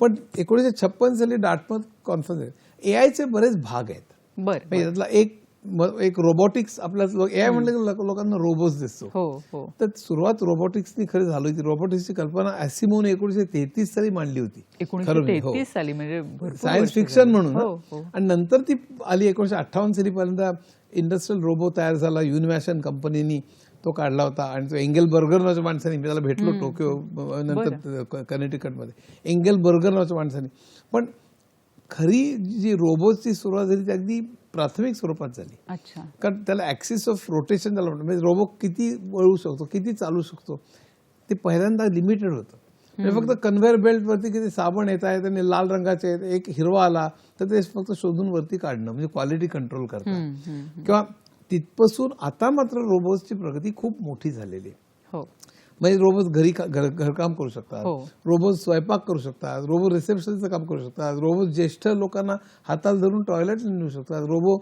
पण 1956 साली डार्टमouth कॉन्फरन्स, एआयचे बरेच भाग आहेत. बरं. यातला एक रोबोटिक्स, आपल्या एआय म्हणलं की लोकांना रोबोट्स दिसतो. हो. तर सुरुवात रोबोटिक्सनी खरी झाली होती. रोबोटिक्सची कल्पना असिमोने 1933 साली मांडली होती. 1933 साली, म्हणजे भरपूर सायन्स वर्ष फिक्शन झाली. म्हणून. हो. आणि नंतर ती आली 1958 साली. पर्यंत इंडस्ट्रियल रोबो तयार झाला. युनिमॅशन कंपनीनी तो काढला होता. आणि तो एंगेलबर्गर नावाच्या माणसाने, मी त्याला भेटलो टोकियो नंतर कनेटिकटमध्ये, एंगेलबर्गर नावाच्या माणसाने. पण खरी जी रोबोटची सुरुवात झाली ती अगदी प्राथमिक स्वरूपात झाली. अच्छा. कारण त्याला ऍक्सिस ऑफ रोटेशन त्याला म्हणतात, म्हणजे रोबो किती वळू शकतो, किती चालू शकतो, ते पहिल्यांदा लिमिटेड होतं. म्हणजे फक्त कन्व्हेअर बेल्ट वरती किती साबण येत आहेत आणि लाल रंगाचे आहेत, एक हिरवा आला तर ते फक्त शोधून वरती काढणं, म्हणजे क्वालिटी कंट्रोल करतात. किंवा तिथपासून आता मात्र रोबोट्सची प्रगती खूप मोठी झालेली आहे. हो. म्हणजे रोबोट घरकाम करू शकतात, हो. रोबोट स्वयंपाक करू शकतात, रोबोट रिसेप्शनचं काम करू शकतात, रोबोट ज्येष्ठ लोकांना हाताला धरून टॉयलेट नेऊ शकतात, रोबो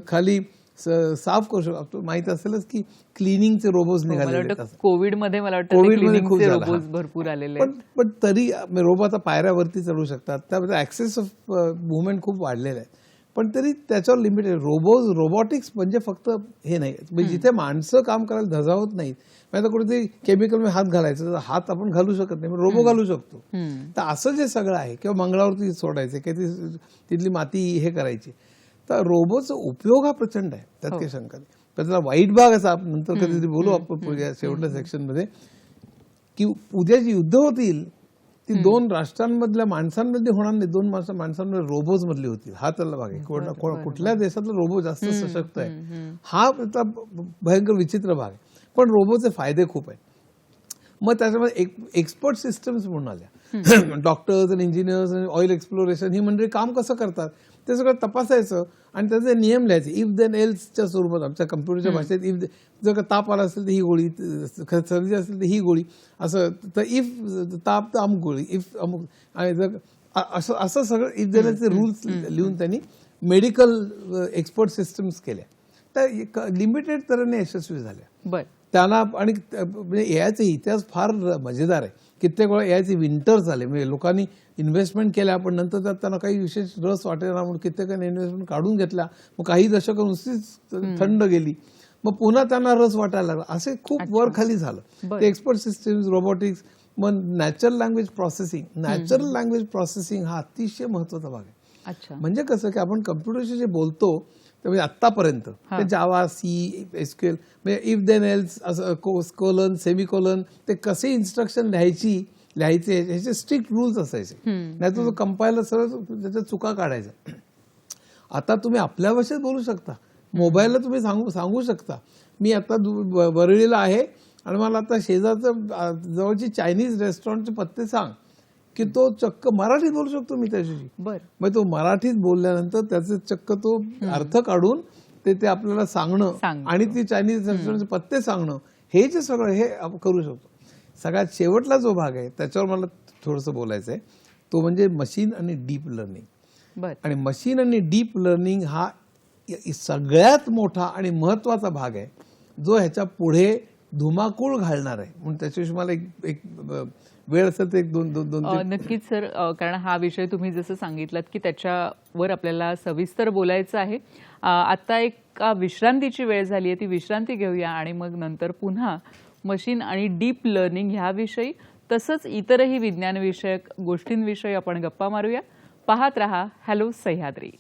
खाली साफ करू शकतो. माहित असेलच की क्लिनिंगचे रोबोट निघाले. कोविडमध्ये मला वाटतं कोविडमध्ये खूप रोबोट्स भरपूर आलेले आहेत. पण तरी रोबो आता पायऱ्यावरती चढू शकतात. त्यामध्ये ऍक्सेस ऑफ मुवमेंट खूप वाढलेला आहे. पण तरी त्याच्यावर लिमिटेड. रोबोटिक्स म्हणजे फक्त हे नाही, म्हणजे जिथे माणसं काम करायला धजावत नाहीत, आता कुठेतरी केमिकल हात घालायचं तर हात आपण घालू शकत नाही, रोबो घालू शकतो. तर असं जे सगळं आहे, किंवा मंगळावरती सोडायचं, काही तिथली माती हे करायची, तर रोबोचा उपयोग हा प्रचंड आहे, त्यात काही शंका नाही. पण त्याला वाईट भाग असा, आपण नंतर कधीतरी बोलू आपण शेवटच्या सेक्शनमध्ये, की उद्या जी युद्ध होतील ती दोन राष्ट्रांमधल्या माणसांमध्ये होणार नाही, दोन माणसांमध्ये रोबोज मधली होतील. हा त्याला भाग आहे. कुठल्या देशातला रोबो जास्त सशक्त आहे, हा त्याचा भयंकर विचित्र भाग आहे. पण रोबोचे फायदे खूप आहेत. मग त्याच्यामध्ये एक्सपर्ट सिस्टम्स म्हणून आल्या. डॉक्टर्स आणि इंजिनियर्स आणि ऑइल एक्सप्लोरेशन ही मंडळी काम कसं करतात ते सगळं तपासायचं आणि त्याचे नियम लिहायचे. इफ देन एल्सच्या स्वरूपात, आमच्या कम्प्युटरच्या भाषेत, इफ जर का ताप आला असेल तर ही गोळी, सर्दी असेल तर ही गोळी, असं. तर इफ ताप तर अमुक गोळी, इफ अमुक, आणि जर असं सगळं इफ देन एल्सचे रूल्स लिहून त्यांनी मेडिकल एक्सपर्ट सिस्टम्स केल्या. तर लिमिटेड तऱ्हेने यशस्वी झाल्या. त्यांना आणि म्हणजे एआयचा इतिहास फार मजेदार आहे. कित्येक वेळा एआयचे विंटर झाले, म्हणजे लोकांनी इन्व्हेस्टमेंट केल्या, पण नंतर त्यात त्यांना काही विशेष रस वाटेना म्हणून कित्येकाने इन्व्हेस्टमेंट काढून घेतल्या. मग काही दशकं नुसतीच थंड गेली, मग पुन्हा त्यांना रस वाटायला लागला. असे खूप वर खाली झालं. ते एक्सपर्ट सिस्टम्स, रोबोटिक्स. मग नॅचरल लँग्वेज प्रोसेसिंग हा अतिशय महत्वाचा भाग आहे. म्हणजे कसं की आपण कम्प्युटरशी जे बोलतो म्हणजे आतापर्यंत जावा, सी, एसक्यूएल, म्हणजे इफ देन एल्स, असं कोलन, सेमिकोलन, ते कसे इन्स्ट्रक्शन लिहायचे ह्याचे स्ट्रिक्ट रूल्स असायचे. नाही तर तो कंपायलर सरळ त्याच्या चुका काढायचा. आता तुम्ही आपल्या भाषेत बोलू शकता, मोबाईलला तुम्ही सांगू शकता, मी आता वरळीला आहे आणि मला आता शेजारचं जवळची चायनीज रेस्टॉरंटचे पत्ते सांग, की तो चक्क मराठीत बोलू शकतो मी त्याच्याशी. मग तो मराठीत बोलल्यानंतर त्याचे चक्क तो अर्थ काढून ते आपल्याला सांगणं आणि ती चायनीज रेस्टॉरंटचे पत्ते सांगणं, हे जे सगळं हे करू शकतो. सगळ्यात शेवटला जो भाग आहे त्याच्यावर मला थोडंसं बोलायचं आहे, तो म्हणजे मशीन आणि डीप लर्निंग. आणि मशीन आणि डीप लर्निंग हा सगळ्यात मोठा आणि महत्वाचा भाग आहे, जो ह्याच्या पुढे धुमाकूळ घालणार आहे. म्हणून त्याच्याविषयी मला एक वेळ असेल तर एक दोन नक्कीच सर, कारण हा विषय तुम्ही जसं सांगितलात की त्याच्यावर आपल्याला सविस्तर बोलायचं आहे. आता एक विश्रांतीची वेळ झाली आहे, ती विश्रांती घेऊया आणि मग नंतर पुन्हा मशीन आणि डीप लर्निंग ह्याविषयी तसंच इतरही विज्ञानविषयक गोष्टींविषयी आपण गप्पा मारूया. पाहत रहा हॅलो सह्याद्री.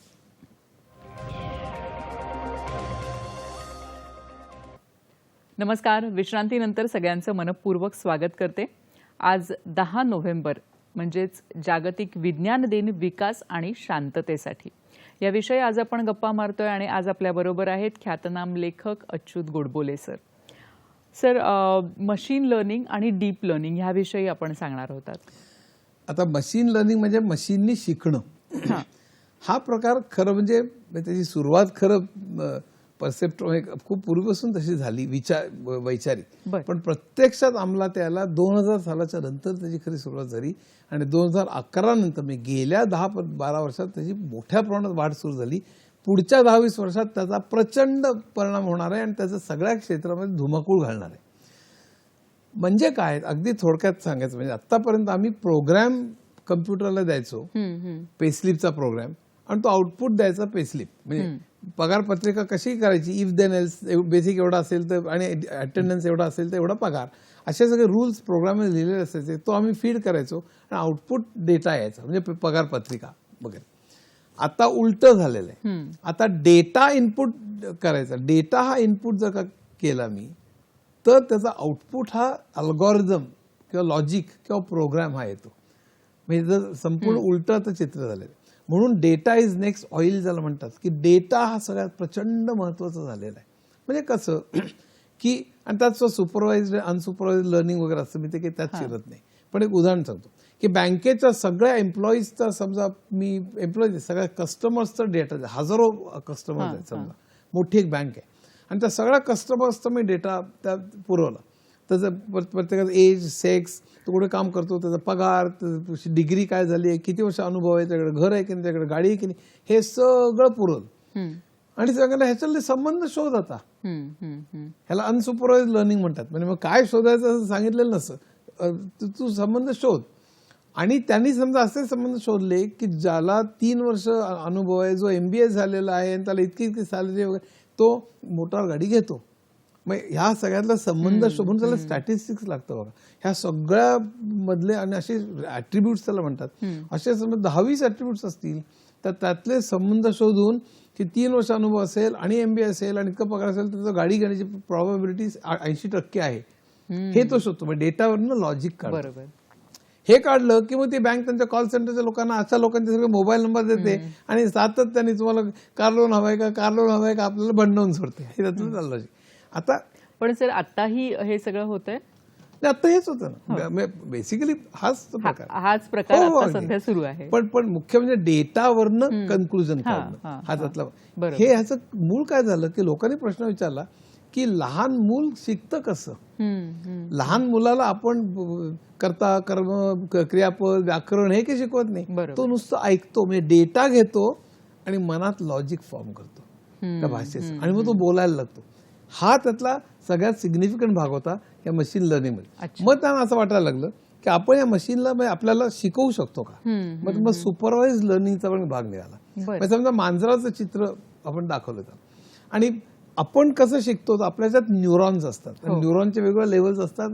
नमस्कार. विश्रांतीनंतर सगळ्यांचं मनपूर्वक स्वागत करते. आज 10 नोव्हेंबर म्हणजेच जागतिक विज्ञान दिन, विकास आणि शांततेसाठी याविषयी आज आपण गप्पा मारतोय. आणि आज आपल्याबरोबर आहेत ख्यातनाम लेखक Achyut Godbole sir. Sir, machine learning आणि डीप लर्निंग ह्याविषयी आपण सांगणार होतात. आता मशीन लर्निंग म्हणजे मशीननी शिकणं, हा प्रकार खरं म्हणजे त्याची सुरुवात खरं परसेप्ट खूप पूर्वीपासून तशी झाली वैचारिक, बरं. पण प्रत्यक्षात अंमलात यायला 2000 सालाच्या नंतर त्याची खरी सुरुवात झाली आणि 2011 नंतर म्हणजे गेल्या 10-12 वर्षात त्याची मोठ्या प्रमाणात वाढ सुरू झाली. पुढच्या 10-20 वर्षात त्याचा प्रचंड परिणाम होणार आहे आणि त्याचा सगळ्या क्षेत्रामध्ये धुमाकूळ घालणार आहे. म्हणजे काय, अगदी थोडक्यात सांगायचं म्हणजे आतापर्यंत आम्ही प्रोग्राम कम्प्युटरला द्यायचो, पेस्लिपचा प्रोग्राम, आणि तो आउटपुट द्यायचा पेस्लिप. म्हणजे पगार पत्रिका कशी करायची, इफ देन एल्स, बेसिक एवढा असेल तर आणि अटेंडन्स एवढा असेल तर एवढा पगार, असे सगळे रूल्स प्रोग्राममध्ये लिहिलेले असायचे. तो आम्ही फीड करायचो आणि आउटपुट डेटा यायचा म्हणजे पगार पत्रिका वगैरे. आता उलट झालेलं आहे. आता डेटा इनपुट करायचा. डेटा हा इनपुट जर का केला मी तर त्याचा आउटपुट हा अल्गोरिदम किंवा लॉजिक किंवा प्रोग्राम हा येतो. म्हणजे जर संपूर्ण उलटाचं चित्र झालेलं आहे. म्हणून डेटा इज नेक्स्ट ऑइल ज्याला म्हणतात, की डेटा हा सगळ्यात प्रचंड महत्वाचा झालेला आहे. म्हणजे कसं की आणि त्यात सुपरवाइज्ड अनसुपरवाइज्ड लर्निंग वगैरे असतं, मी ते काही त्यात शिरत नाही. पण एक उदाहरण सांगतो की बँकेच्या सगळ्या एम्प्लॉईजचा, समजा मी एम्प्लॉईज सगळ्या कस्टमर्सचा डेटा, हजारो कस्टमर्स आहेत समजा, मोठी एक बँक आहे आणि त्या सगळ्या कस्टमर्सचा मी डेटा त्या पुरवला. त्याचं प्रत्येकाचं एज, सेक्स, तो कुठे काम करतो, त्याचा पगार, त्याची डिग्री काय झाली आहे, किती वर्ष अनुभव आहे, त्याकडे घर आहे की नाही, त्याकडे गाडी आहे की नाही, हे सगळं पुरवलं. आणि सगळ्यांना ह्याच्यातले संबंध शोध. आता ह्याला अनसुपरवाइज लर्निंग म्हणतात. म्हणजे मग काय शोधायचं असं सांगितलेलं नसतं, तू संबंध शोध. आणि त्यांनी समजा असे संबंध शोधले की ज्याला 3 वर्ष अनुभव आहे, जो MBA झालेला आहे आणि त्याला इतकी सॅलरी वगैरे, तो मोटार गाडी घेतो. मग ह्या सगळ्यातला संबंध शोधून त्याला स्टॅटिस्टिक्स लागतं बघा. ह्या सगळ्या मधले आणि असे ऍट्रिब्यूट्स त्याला म्हणतात. असे समजा 10-20 ऍट्रिब्यूट्स असतील तर त्यातले संबंध शोधून की 3 वर्ष अनुभव असेल आणि MBA असेल आणि इतका पगार असेल तर गाडी घेण्याची प्रॉबॅबिलिटी 80% आहे, हे तो शोधतो. मग डेटावरनं लॉजिक काढतो. बरोबर. हे काढलं की मग ती बँक त्यांच्या कॉल सेंटरच्या लोकांना, अशा लोकांचे सगळे मोबाईल नंबर देते आणि सातत्याने तुम्हाला कार लोन हवाय का, कार लोन हवाय का, आपल्याला भंडवून सोडते. हे त्यातलं चाललं. आता पण सर आताही हे सगळं होतंय, आता हेच होतं ना बेसिकली, हाच प्रकार, हाच प्रकार हो, आता अगदी. सध्या सुरू आहे. पण मुख्य म्हणजे डेटावरनं कन्क्लुजन काढणं हा त्यातला. हे ह्याचं मूळ काय झालं की लोकांनी प्रश्न विचारला की लहान मूल शिकतं कसं. लहान मुलाला आपण कर्ता, कर्म, क्रियापद, व्याकरण हे काही शिकवत नाही. तो नुसतं ऐकतो, म्हणजे डेटा घेतो आणि मनात लॉजिक फॉर्म करतो त्या भाषेचं आणि मग तो बोलायला लागतो. हा त्यातला सगळ्यात सिग्निफिकंट भाग होता या मशीन लर्निंग मध्ये. मग त्यांना असं वाटायला लागलं की आपण या मशीनला आपल्याला शिकवू शकतो का. मग सुपरवाइज लर्निंगचा पण भाग निघाला. समजा मांजराचं चित्र आपण दाखवलं त्याला आणि आपण कसं शिकतो, आपल्याच्यात न्यूरॉन्स असतात. न्यूरॉनचे वेगवेगळे लेवल्स असतात,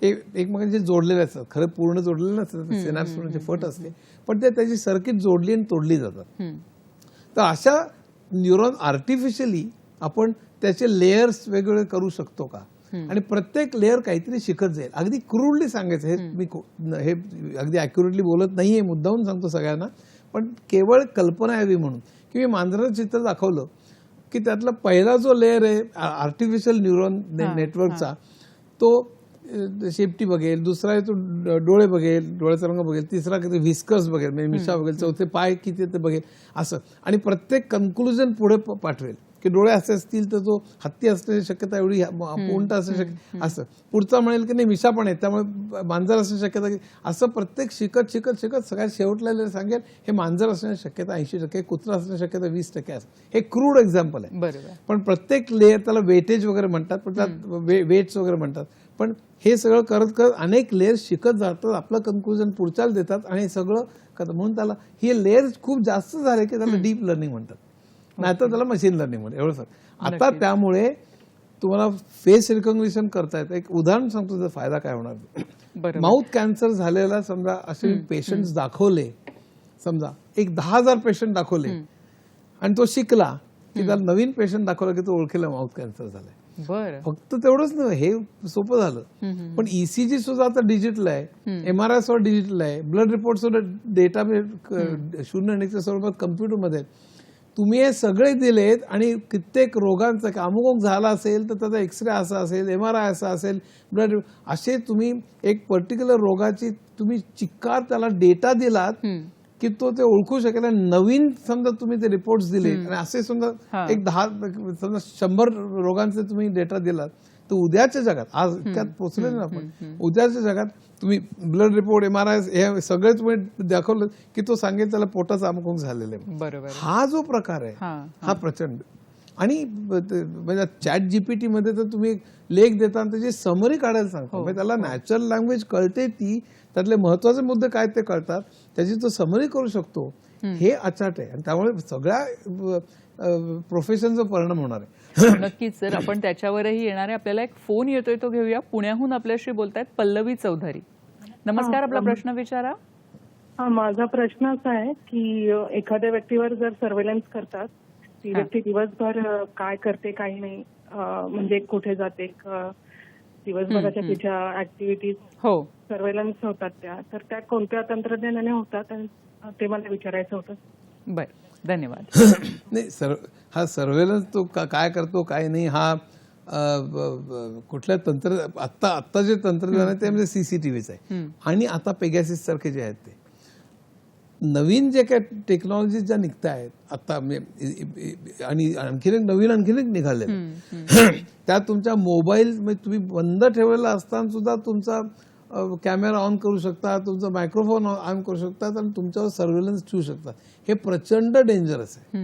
ते एकमेकांशी जोडलेले असतात. खरं पूर्ण जोडलेले नसतात, सिनॅप्सचे फट असते, पण ते त्याची सर्किट जोडली आणि तोडली जातात. तर अशा न्यूरॉन आर्टिफिशियली आपण त्याचे लेयर्स वेगवेगळे करू शकतो का, आणि प्रत्येक लेअर काहीतरी शिकत जाईल. अगदी क्रूडली सांगायचं, हे अगदी अॅक्युरेटली बोलत नाहीये, मुद्दाहून सांगतो सगळ्यांना, पण केवळ कल्पना यावी म्हणून की मी मांजराचं चित्र दाखवलं की त्यातला पहिला जो लेअर आहे आर्टिफिशियल न्यूरॉन नेटवर्कचा, तो शेपटी बघेल, दुसरा आहे तो डोळे बघेल, डोळ्याचा रंग बघेल, तिसरा किती व्हिस्कर्स बघेल म्हणजे मिशा बघेल, चौथे पाय किती ते बघेल असं, आणि प्रत्येक कन्क्लुजन पुढे पाठवेल की डोळे असे असतील तर तो हत्ती असण्याची शक्यता एवढी, पोंट असू शक्य असं, पुढचा म्हणेल की नाही मिशा पण आहे त्यामुळे मांजर असण्याची शक्यता, असं प्रत्येक शिकत शिकत शिकत सगळ्यात शेवटला सांगेल हे मांजर असण्याची शक्यता 80%, कुत्रा असण्याची शक्यता 20% असं. हे क्रूड एक्झाम्पल आहे. बरोबर. पण प्रत्येक लेअर त्याला वेटेज वगैरे म्हणतात, पण त्यात वेट्स वगैरे म्हणतात. पण हे सगळं करत करत अनेक लेअर शिकत जातात, आपलं कन्क्लुजन पुढच्याला देतात आणि हे सगळं करतात. म्हणून त्याला हे लेअर्स खूप जास्त झाले की त्याला डीप लर्निंग म्हणतात, नाहीतर त्याला मशीन लर्निंग म्हणतात. एवढं सांग. आता त्यामुळे तुम्हाला फेस रिकॉग्निशन करता येतं. एक उदाहरण सांगतो त्याचा फायदा काय होणार. माउथ कॅन्सर झालेला समजा असे पेशंट दाखवले, समजा एक 10,000 पेशंट दाखवले आणि तो शिकला की त्याला नवीन पेशंट दाखवला की तो ओळखेला माउथ कॅन्सर झालाय. फक्त तेवढंच नाही, हे सोपं झालं. पण ECG सुद्धा आता डिजिटल आहे, MRI सुद्धा डिजिटल आहे, ब्लड रिपोर्ट सुद्धा डेटा 0 आणि स्वरूपात कम्प्युटरमध्ये. तुम्ही हे सगळे दिलेत आणि कित्येक रोगांचा अमुक झाला असेल तर त्याचा एक्सरे असा असेल, MRI असा असेल, ब्लड असे तुम्ही एक पर्टिक्युलर रोगाची तुम्ही चिक्कार त्याला डेटा दिलात की तो ते ओळखू शकेल. आणि नवीन समजा तुम्ही ते रिपोर्ट्स दिले आणि असे समजा एक 10 समजा 100 रोगांचे तुम्ही डेटा दिलात, तर उद्याच्या जगात, आज इतक्यात पोहोचले ना आपण, उद्याच्या जगात तुम्ही ब्लड रिपोर्ट, MRI हे सगळे तुम्ही दाखवलं की तो सांगेल त्याला पोटाचं अमुक झालेलं आहे. बरोबर. हा जो प्रकार आहे हा प्रचंड. आणि म्हणजे चॅट जीपीटी मध्ये तर तुम्ही एक लेख देताना त्याची समरी काढायला सांगतो. म्हणजे त्याला नॅचरल लँग्वेज कळते, ती त्यातले महत्वाचे मुद्दे काय ते कळतात, त्याची तो समरी करू शकतो. हे अचाट आहे आणि त्यामुळे सगळ्या प्रोफेशनचा परिणाम होणार आहे. नक्कीच सर. आपण त्याच्यावरही येणार आहे. आपल्याला एक फोन येतोय, तो घेऊया. पुण्याहून आपल्याशी बोलतायत पल्लवी चौधरी. नमस्कार, आपला प्रश्न विचारा. हा, माझा प्रश्न असा आहे की एखाद्या व्यक्तीवर जर सर्व्हेलन्स करतात, ती व्यक्ती दिवसभर काय करते काही नाही, म्हणजे कुठे जाते, दिवसभराच्या तिच्या ऍक्टिव्हिटीज सर्व्हेलन्स होतात तर त्या कोणत्या तंत्रज्ञानाने होतात, ते मला विचारायचं होतं. बर, धन्यवाद. नाही, हा सर्व्हेलन्स तो काय करतो काय नाही, हा कुठल्या आता जे तंत्रज्ञान आहे ते म्हणजे सीसीटीव्हीच आहे. आणि आता पेगॅसिस सारखे जे आहेत ते नवीन जे काय टेक्नॉलॉजी ज्या निघत आहेत आता, आणि आणखीन एक निघाले त्यात तुमच्या मोबाईल म्हणजे तुम्ही बंद ठेवलेला असताना सुद्धा तुमचा कॅमेरा ऑन करू शकता, तुमचा मायक्रोफोन ऑन करू शकतात आणि तुमच्यावर सर्व्हेलन्स ठेवू शकतात. हे प्रचंड डेंजरस आहे.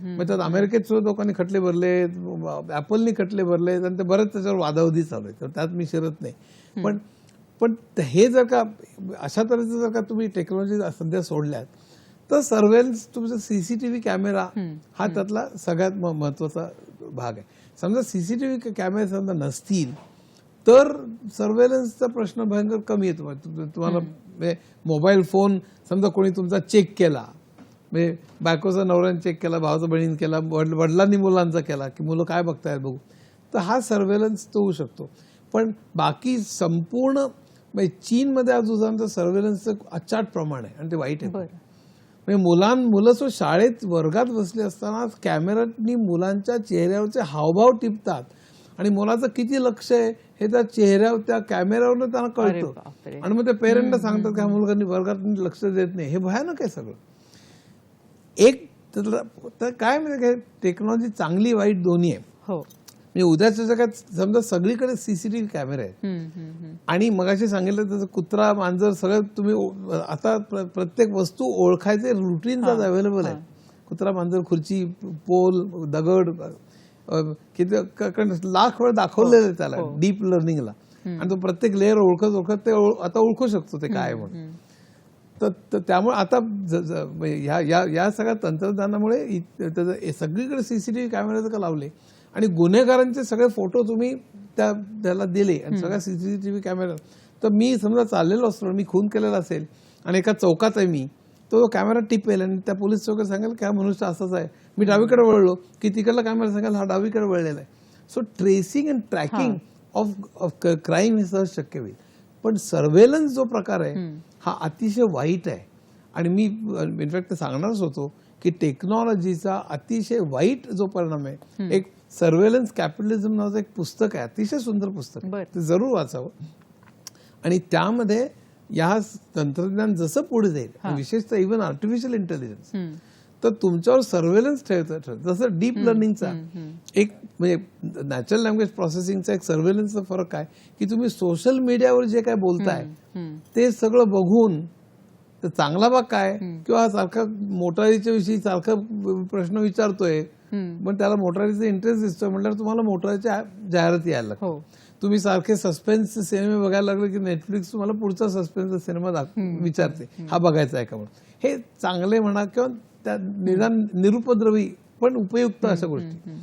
म्हणजे त्यात अमेरिकेत सुद्धा लोकांनी खटले भरले, ऍपलनी खटले भरले आणि ते बरेच त्याच्यावर वादावादी चालू आहे, तर त्यात मी शिरत नाही. पण हे जर का अशा तऱ्हेचं जर का तुम्ही टेक्नॉलॉजी सध्या सोडल्यात, तर सर्व्हेलन्स तुमचा सीसीटीव्ही कॅमेरा हा त्यातला सगळ्यात महत्वाचा भाग आहे. समजा सीसीटीव्ही कॅमेरे समजा नसतील तर सर्व्हेलन्सचा प्रश्न भयंकर कमी येतो. तुम्हाला मोबाईल फोन समजा कोणी तुमचा चेक केला, म्हणजे बायकोचा नवऱ्याने चेक केला, भावाचा बहिणीने केला, वडिलांनी मुलांचा केला की मुलं काय बघतायत बघू, तर हा सर्व्हेलन्स तो होऊ शकतो. पण बाकी संपूर्ण म्हणजे चीनमध्ये आज उदाहरण सर्व्हेलन्सचं अचाट प्रमाण आहे आणि ते वाईट आहे. म्हणजे मुलं शाळेत वर्गात बसले असताना कॅमेरानी मुलांच्या चेहऱ्यावरचे हावभाव टिपतात आणि मुलाचं किती लक्ष आहे हे त्या चेहऱ्यावर त्या कॅमेऱ्यावर त्यांना कळतं. आणि मग ते पेरेंटला सांगतात की हा मुलगा वर्गात लक्ष देत नाही. हे भयानक आहे सगळं. एक तर काय म्हणजे टेक्नॉलॉजी चांगली वाईट दोन्ही आहे. म्हणजे उद्याच्या जगात समजा सगळीकडे सीसीटीव्ही कॅमेरे आहेत आणि मगाशी सांगितलं तसं कुत्रा मांजर सगळं तुम्ही आता प्रत्येक वस्तू ओळखायचे रुटीन अवेलेबल आहे. कुत्रा मांजर, खुर्ची, पोल, दगड, किती लाख वेळ दाखवलेलं आहे त्याला डीप लर्निंगला, आणि तो प्रत्येक लेअर ओळखत ते आता ओळखू शकतो ते काय म्हणून. तर त्यामुळे आता या सगळ्या तंत्रज्ञानामुळे सगळीकडे सीसीटीव्ही कॅमेरे का लावले आणि गुन्हेगारांचे सगळे फोटो तुम्ही त्याला दिले आणि सगळ्या सीसीटीव्ही कॅमेरा, तर मी समजा चाललेलो असतो, मी खून केलेला असेल आणि एका चौकात आहे मी, तो कॅमेरा टिपेल आणि त्या पोलीस चौकात सांगेल की हा मनुष्य असाच आहे. मी डावीकडे वळलो की तिकडला कॅमेरा सांगेल हा डावीकडे वळलेला आहे. So tracing and tracking of crime हे सहज शक्य होईल. पण सर्व्हेलन्स जो प्रकार आहे हा अतिशय वाईट आहे. आणि मी इनफॅक्ट सांगणारच होतो की टेक्नॉलॉजीचा अतिशय वाईट जो परिणाम आहे, एक सर्व्हेलन्स कॅपिटलिझम नावाचं एक पुस्तक आहे, अतिशय सुंदर पुस्तक, ते जरूर वाचावं. आणि त्यामध्ये या तंत्रज्ञान जसं पुढे जाईल, विशेषतः इव्हन आर्टिफिशियल इंटेलिजन्स, तर तुमच्यावर सर्व्हेलन्स ठेवतं. जसं डीप लर्निंगचा एक म्हणजे नॅचरल लँग्वेज प्रोसेसिंगचा एक सर्व्हेलन्सचा फरक काय की तुम्ही सोशल मीडियावर जे काय बोलताय ते सगळं बघून तर चांगला भाग काय, किंवा सारखा मोटारीच्या विषयी सारखा प्रश्न विचारतोय, पण त्याला मोटारीचा इंटरेस्ट दिसतोय म्हटल्यावर तुम्हाला मोटारीच्या जाहिराती यायला लागतात. तुम्ही सारखे सस्पेन्स सिनेमे बघायला लागले की नेटफ्लिक्स तुम्हाला पुढचा सस्पेन्स सिनेमा विचारते, हा बघायचा आहे का म्हणून. हे चांगले म्हणा किंवा त्या निदान निरुपद्रवी पण उपयुक्त अशा गोष्टी.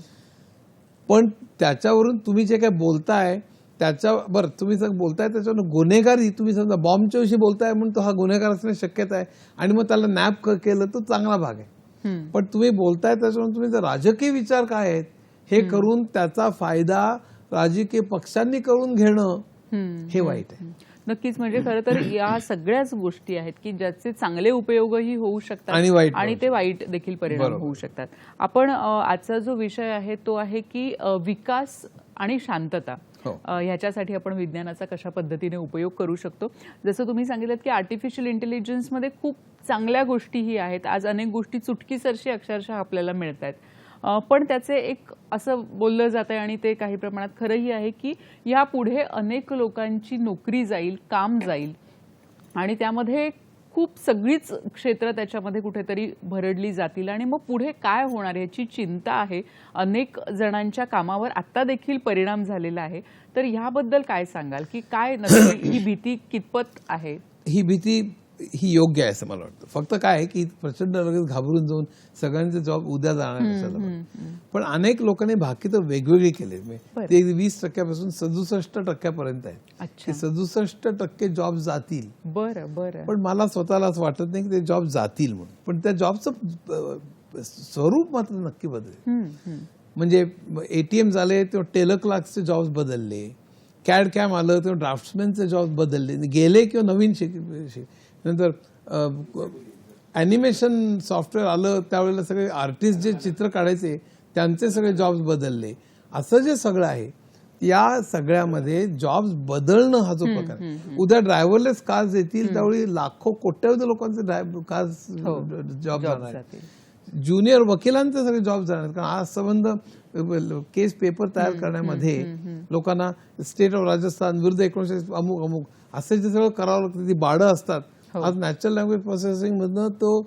पण त्याच्यावरून तुम्ही जे काय बोलताय त्याच्यावर तुम्ही जर बोलताय त्याच्यावर गुन्हेगारी, तुम्ही समजा बॉम्बच्या विषयी बोलताय म्हणून तो हा गुन्हेगार असण्याची शक्यता आहे आणि मग त्याला नॅप केलं तर चांगला भाग आहे. पण तुम्ही बोलताय त्याच्यावरून तुम्ही जर राजकीय विचार काय आहेत हे करून त्याचा फायदा राजकीय पक्षांनी करून घेणं हे वाईट आहे. नक्कीच. म्हणजे खरं तर या सगळ्याच गोष्टी आहेत की ज्याचे चांगले उपयोगही होऊ शकतात आणि ते वाईट देखील परिणाम होऊ शकतात. आपण आजचा जो विषय आहे तो आहे की विकास आणि शांतता हो. ह्याच्यासाठी आपण विज्ञानाचा कशा पद्धतीने उपयोग करू शकतो. जसं तुम्ही सांगितलं की आर्टिफिशियल इंटेलिजन्समध्ये खूप चांगल्या गोष्टीही आहेत. आज अनेक गोष्टी चुटकीसरशी अक्षरशः आपल्याला मिळत आहेत. पण त्याचे एक असं बोललं जात आहे आणि ते काही प्रमाणात खरंही आहे की यापुढे अनेक लोकांची नोकरी जाईल, काम जाईल आणि त्यामध्ये खूप सगळीच क्षेत्र त्याच्यामध्ये कुठेतरी भरडली जातील आणि मग पुढे काय होणार याची चिंता आहे. अनेक जणांच्या कामावर आता देखील परिणाम झालेला आहे. तर ह्याबद्दल काय सांगाल की काय नक्की ही भीती कितपत आहे? ही भीती ही योग्य आहे असं मला वाटतं. फक्त काय आहे की प्रचंड लगेच घाबरून जाऊन सगळ्यांचे जॉब उद्या जाणार कशाला. पण अनेक लोकांनी भाकी तर वेगवेगळी केले. ते 20% 67% आहेत. अच्छा. 67% जॉब जातील. बरं बरं. पण मला स्वतःला असं वाटत नाही की ते जॉब जातील म्हणून. पण त्या जॉबचं स्वरूप मात्र नक्की बदलेल. म्हणजे एटीएम झाले तेव्हा टेलर क्लार्क्सचे जॉब्स बदलले, कॅड कॅम आलं तेव्हा ड्राफ्ट्समॅनचे जॉब बदलले गेले किंवा नवीन नंतर ॲनिमेशन सॉफ्टवेअर आलं त्यावेळेला सगळे आर्टिस्ट जे चित्र काढायचे त्यांचे सगळे जॉब्स बदलले. असं जे सगळं आहे या सगळ्यामध्ये जॉब्स बदलणं हा जो प्रकार आहे. उद्या ड्रायव्हरलेस कार्स येतील त्यावेळी लाखो कोट्यावधी लोकांचे कार्स जॉब जाणार आहेत. ज्युनियर वकिलांचे सगळे जॉब जाणार आहेत. कारण आज संबंध केस पेपर तयार करण्यामध्ये लोकांना स्टेट ऑफ राजस्थान विरुद्ध 19 अमुक असे जे सगळं करावं लागतं. ती बाडं असतात. आज नॅचरल लँग्वेज प्रोसेसिंग मधनं तो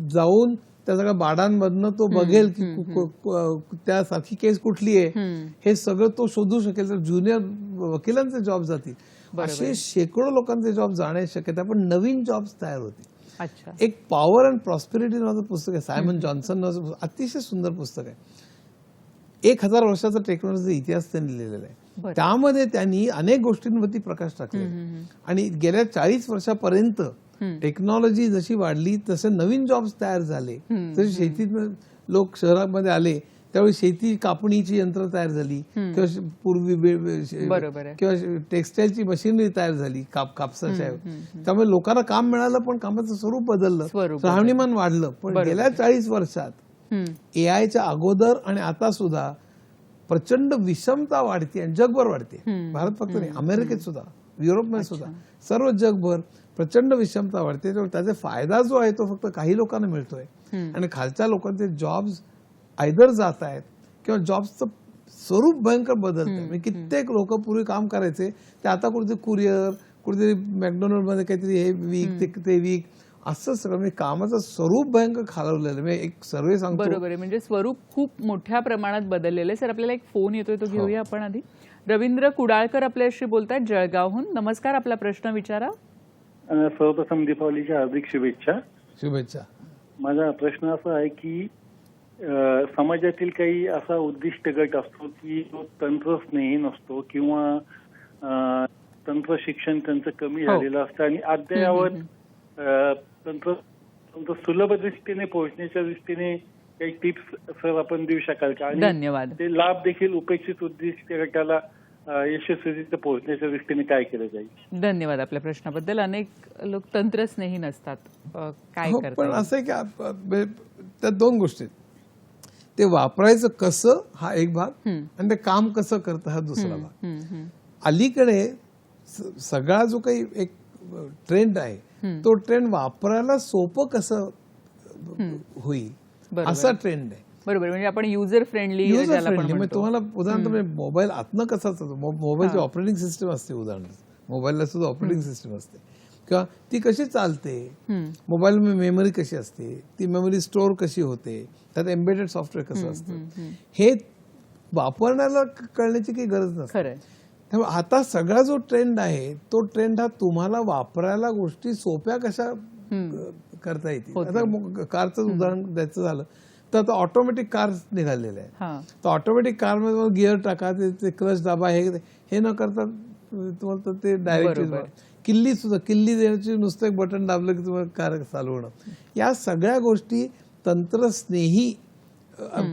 जाऊन त्या सगळ्या बाडांमधनं तो बघेल की त्यासारखी केस कुठली आहे हे सगळं तो शोधू शकेल. तर ज्युनियर वकिलांचे जॉब जातील. असे शेकडो लोकांचे जॉब जाण्याची शक्यता. पण नवीन जॉब्स तयार होतील. अच्छा. एक पॉवर अँड प्रॉस्पेरिटी नावाचं पुस्तक आहे. सायमन जॉन्सन नावाचं अतिशय सुंदर पुस्तक आहे. 1000 वर्षाचा टेक्नॉलॉजीचा इतिहास त्यांनी लिहिलेला आहे. त्यामध्ये त्यांनी अनेक गोष्टींवरती प्रकाश टाकले आणि गेल्या 40 वर्षापर्यंत टेक्नॉलॉजी जशी वाढली तसे नवीन जॉब्स तयार झाले. जसे शेतीत लोक शहरामध्ये आले त्यावेळी शेती कापणीची यंत्र तयार झाली किंवा पूर्वी किंवा टेक्सटाईलची मशिनरी तयार झाली कापसाच्या. त्यामुळे लोकांना काम मिळालं पण कामाचं स्वरूप बदललं, राहणीमान वाढलं. पण गेल्या 40 वर्षात एआयच्या अगोदर आणि आता सुद्धा प्रचंड विषमता वाढते आणि जगभर वाढते. भारत फक्त नाही, अमेरिकेत सुद्धा, युरोपमध्ये सुद्धा, सर्व जगभर प्रचंड विषमता वाढते. त्याचा फायदा जो आहे तो फक्त काही लोकांना मिळतोय आणि खालच्या लोकांचे जॉब्स आयदर जात आहेत किंवा जॉबचं स्वरूप भयंकर बदलत आहे. म्हणजे कित्येक लोक पूर्वी काम करायचे ते आता कुठेतरी कुरिअर, कुठेतरी मॅकडोनल्ड मध्ये काहीतरी हे वीक ते वीक असं सगळं. म्हणजे कामाचं स्वरूप भयंकर खालवलेलं. म्हणजे एक सर्वे सांगतो. बरोबर आहे. म्हणजे स्वरूप खूप मोठ्या प्रमाणात बदललेलं आहे. सर आपल्याला एक फोन येतोय तो घेऊया आपण आधी. रवींद्र कुडाळकर आपल्याशी बोलतायत जळगावहून. नमस्कार, आपला प्रश्न विचारा. सर्वप्रथम दीपावलीच्या हार्दिक शुभेच्छा. शुभेच्छा. माझा प्रश्न असा आहे की समाजातील काही असा उद्दिष्ट गट असतो की जो तंत्रस्नेही नसतो किंवा तंत्र शिक्षण त्यांचं कमी झालेलं असतं आणि अद्ययावत तंत्र सुलभ दृष्टीने पोहोचण्याच्या दृष्टीने काही टिप्स सर आपण देऊ शकाल का? धन्यवाद. ते लाभ देखील उपेक्षित उद्दिष्ट गटाला यशस्वीरित्या पोहोचण्याच्या दृष्टीने काय केलं जाईल? धन्यवाद आपल्या प्रश्नाबद्दल. अनेक लोक तंत्रस्नेही नसतात, काय पण करतात? असं आहे की त्या दोन गोष्टी, ते वापरायचं कसं हा एक भाग आणि ते काम कसं करतं हा दुसरा भाग. अलीकडे सगळा जो काही एक ट्रेंड आहे तो ट्रेंड वापरायला सोपं कसं होईल असा ट्रेंड आहे. बरोबर. म्हणजे आपण युजर फ्रेंडली. तुम्हाला उदाहरण मोबाईल आतनं कसा असतो, मोबाईलची ऑपरेटिंग सिस्टम असते. उदाहरण मोबाईलला सुद्धा ऑपरेटिंग सिस्टम असते किंवा ती कशी चालते, मोबाईल मेमरी कशी असते, ती मेमरी स्टोअर कशी होते, त्यात एम्बेडेड सॉफ्टवेअर कसं असतं, हे वापरण्याला कळण्याची काही गरज नसते. त्यामुळे आता सगळा जो ट्रेंड आहे तो ट्रेंड हा तुम्हाला वापरायला गोष्टी सोप्या कशा करता येतील. आता कारचं उदाहरण द्यायचं झालं तर आता ऑटोमॅटिक कार निघालेले आहे. तर ऑटोमॅटिक कार मध्ये गिअर टाका, ते क्लच दाबा, हे न करता तुम्हाला ते डायरेक्ट किल्ली देण्याची नुसतं एक बटन दाबलं की तुम्हाला कार चालवणं. या सगळ्या गोष्टी तंत्रस्नेही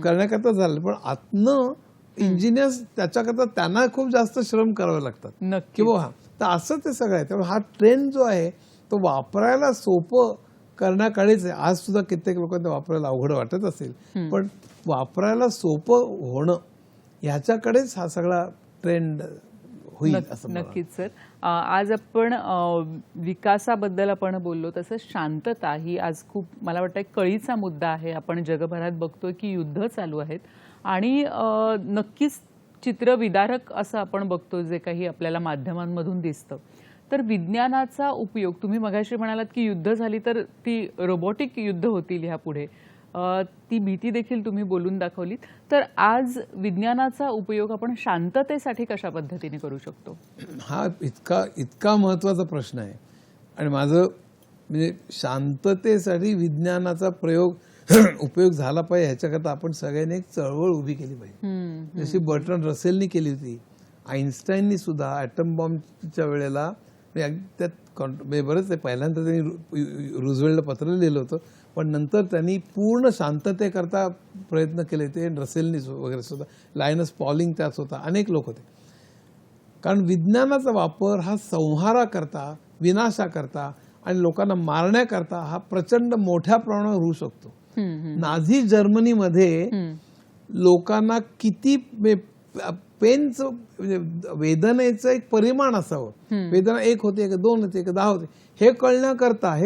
करण्याकरता झालं. पण आतनं इंजिनियर्स त्याच्याकरता त्यांना खूप जास्त श्रम करावे लागतात किंवा तर असं ते सगळं आहे. त्यामुळे हा ट्रेंड जो आहे तो वापरायला सोपं करण्याकडेच आहे. आज सुद्धा कित्येक लोकांना वापरायला अवघड वाटत असेल पण वापरायला सोपं होणं ह्याच्याकडेच हा सगळा ट्रेंड होईल असं मला नक्कीच सर. आज आपण विकासाबद्दल आपण बोललो, तसं शांतता ही आज खूप मला वाटतं एक कळीचा मुद्दा आहे. आपण जगभरात बघतोय की युद्ध चालू आहेत आणि नक्कीच चित्रविदारक असं आपण बघतो जे काही आपल्याला माध्यमांमधून दिसतं. तर विज्ञानाचा उपयोग, तुम्ही मगाशी म्हणालात की युद्ध झाली तर ती रोबोटिक युद्ध होतील ह्यापुढे, ती भीती देखील तुम्ही बोलून दाखवलीत. तर आज विज्ञानाचा उपयोग आपण शांततेसाठी कशा पद्धतीने करू शकतो? हा इतका महत्वाचा प्रश्न आहे. आणि माझं म्हणजे शांततेसाठी विज्ञानाचा उपयोग झाला पाहिजे ह्याच्याकरता आपण सगळ्यांनी एक चळवळ उभी केली पाहिजे. जशी बर्ट्रांड रसेलनी केली होती, आईन्स्टाईननी सुद्धा ॲटम बॉम्बच्या वेळेला त्यात बरंच आहे. पहिल्यांदा त्यांनी रुझवेल्टला पत्र लिहिलं होतं, पण नंतर त्यांनी पूर्ण शांततेकरता प्रयत्न केले ते रसेलनी वगैरे सुद्धा. लायनस पॉलिंग त्यात होता, अनेक लोक होते. कारण विज्ञानाचा वापर हा संहाराकरता, विनाशाकरता आणि लोकांना मारण्याकरता हा प्रचंड मोठ्या प्रमाणावर होऊ शकतो. नाझी जर्मनीमध्ये लोकांना किती पेनचं म्हणजे वेदनेचं एक परिमाण असावं, वेदना 1 होते का 2 होते का 10 होते हे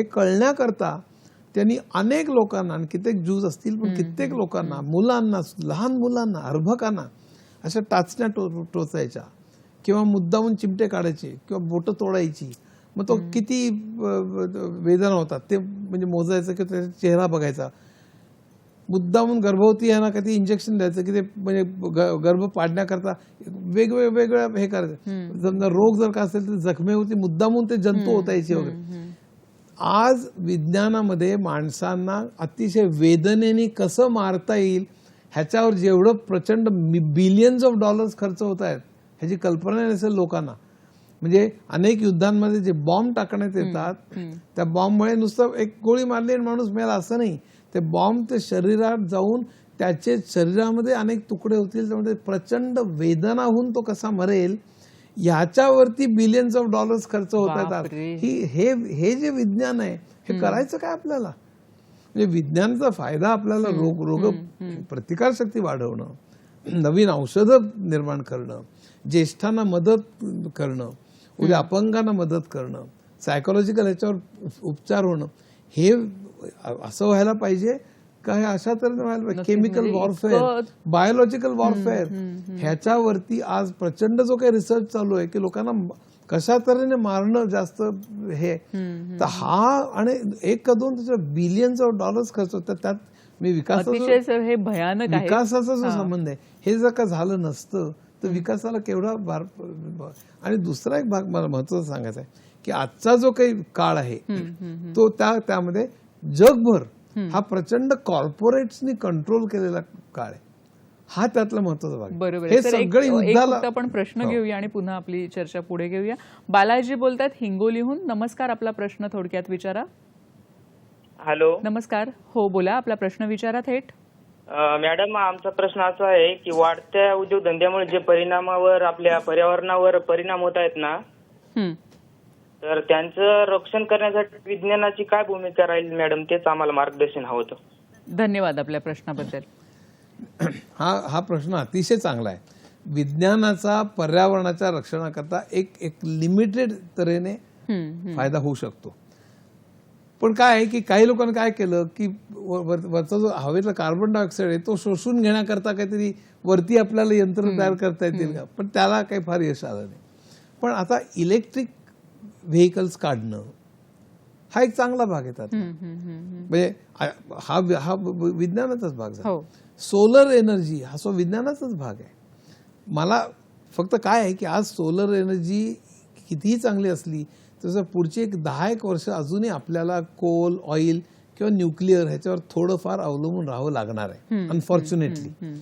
कळण्याकरता त्यांनी अनेक लोकांना, आणि कित्येक ज्यूज असतील पण कित्येक लोकांना, मुलांना, लहान मुलांना, अर्भकांना अशा टाचण्या टोचायच्या किंवा मुद्दामून चिमटे काढायचे किंवा बोटं तोडायची. मग तो किती वेदना होतात ते म्हणजे मोजायचं किंवा त्याचा चेहरा बघायचा. मुद्दामून गर्भवती आहे ना कधी इंजेक्शन द्यायचं की ते म्हणजे गर्भ पाडण्याकरता वेगवेगळं हे करायचं. समजा रोग जर का असेल तर जखमेवरती मुद्दामून ते जंतू ओतायचे वगैरे. आज विज्ञानामध्ये माणसांना अतिशय वेदनेने कसं मारता येईल ह्याच्यावर जेवढं प्रचंड बिलियन्स ऑफ डॉलर्स खर्च होत आहेत ह्याची कल्पना नसेल लोकांना. म्हणजे अनेक युद्धांमध्ये जे बॉम्ब टाकण्यात येतात त्या बॉम्बमुळे नुसतं एक गोळी मारली आणि माणूस मेला असं नाही. ते बॉम्ब ते शरीरात जाऊन त्याचे शरीरामध्ये अनेक तुकडे होतील, त्यामध्ये प्रचंड वेदना होऊन तो कसा मरेल याच्यावरती बिलियन्स ऑफ डॉलर्स खर्च होत आहेत. हे जे विज्ञान आहे हे करायचं काय आपल्याला? म्हणजे विज्ञानाचा फायदा आपल्याला रोग प्रतिकारशक्ती वाढवणं, नवीन औषधं निर्माण करणं, ज्येष्ठांना मदत करणं, उद्या अपंगांना मदत करणं, सायकोलॉजिकल ह्याच्यावर उपचार होणं, हे असं व्हायला पाहिजे का? हे अशा तऱ्हेने व्हायला पाहिजे. केमिकल वॉरफेअर, बायोलॉजिकल वॉरफेअर ह्याच्यावरती आज प्रचंड जो काही रिसर्च चालू आहे की लोकांना कशा तऱ्हेने मारणं जास्त हे. तर हा आणि 1 का 2 त्याच्या बिलियन्स ऑफ डॉलर्स खर्च होतात. त्यात मी विकासाचा जो संबंध आहे हे जर का झालं नसतं तर विकासाला केवढा भार. आणि दुसरा एक भाग मला महत्वाचा सांगायचा आहे की आजचा जो काही काळ आहे तो त्यामध्ये जगभर हा प्रचंड कॉर्पोरेट्सनी कंट्रोल केलेला काळ आहे. हा त्यातला महत्वाचा भाग. बरोबर. हे सगळे युद्धाला आपण प्रश्न घेऊया आणि पुन्हा आपली चर्चा पुढे घेऊया. बालाजी बोलतात हिंगोलीहून. नमस्कार, आपला प्रश्न थोडक्यात विचारा. हॅलो, नमस्कार. हो बोला, आपला प्रश्न विचारा थेट. मॅडम, आमचा प्रश्न असा आहे की वाढत्या उद्योगधंद्यामुळे जे परिणामावर आपल्या पर्यावरणावर परिणाम होत आहेत ना, तर त्यांचं रक्षण करण्यासाठी विज्ञानाची काय भूमिका राहील मॅडम, तेच आम्हाला मार्गदर्शन हवं होतं. धन्यवाद आपल्या प्रश्नाबद्दल. हा प्रश्न अतिशय चांगला आहे. विज्ञानाचा पर्यावरणाच्या रक्षणाकरता एक लिमिटेड तऱ्हेने फायदा होऊ शकतो. पण काय आहे की काही लोकांनी काय केलं की वरचा जो हवेतला कार्बन डायऑक्साईड आहे तो शोषून घेण्याकरता काहीतरी वरती आपल्याला यंत्र तयार करता येतील का, पण त्याला काही फार यश आलं नाही. पण आता इलेक्ट्रिक व्हेकल्स काढणं हा एक चांगला भाग आहे त्यात. म्हणजे हा विज्ञानाचाच भाग झाला. सोलर एनर्जी हा विज्ञानाचाच भाग आहे. मला फक्त काय आहे की आज सोलर एनर्जी कितीही चांगली असली तसं पुढची 10-1 वर्ष अजूनही आपल्याला कोल, ऑइल किंवा न्यूक्लिअर ह्याच्यावर थोडंफार अवलंबून राहावं लागणार आहे अनफॉर्च्युनेटली.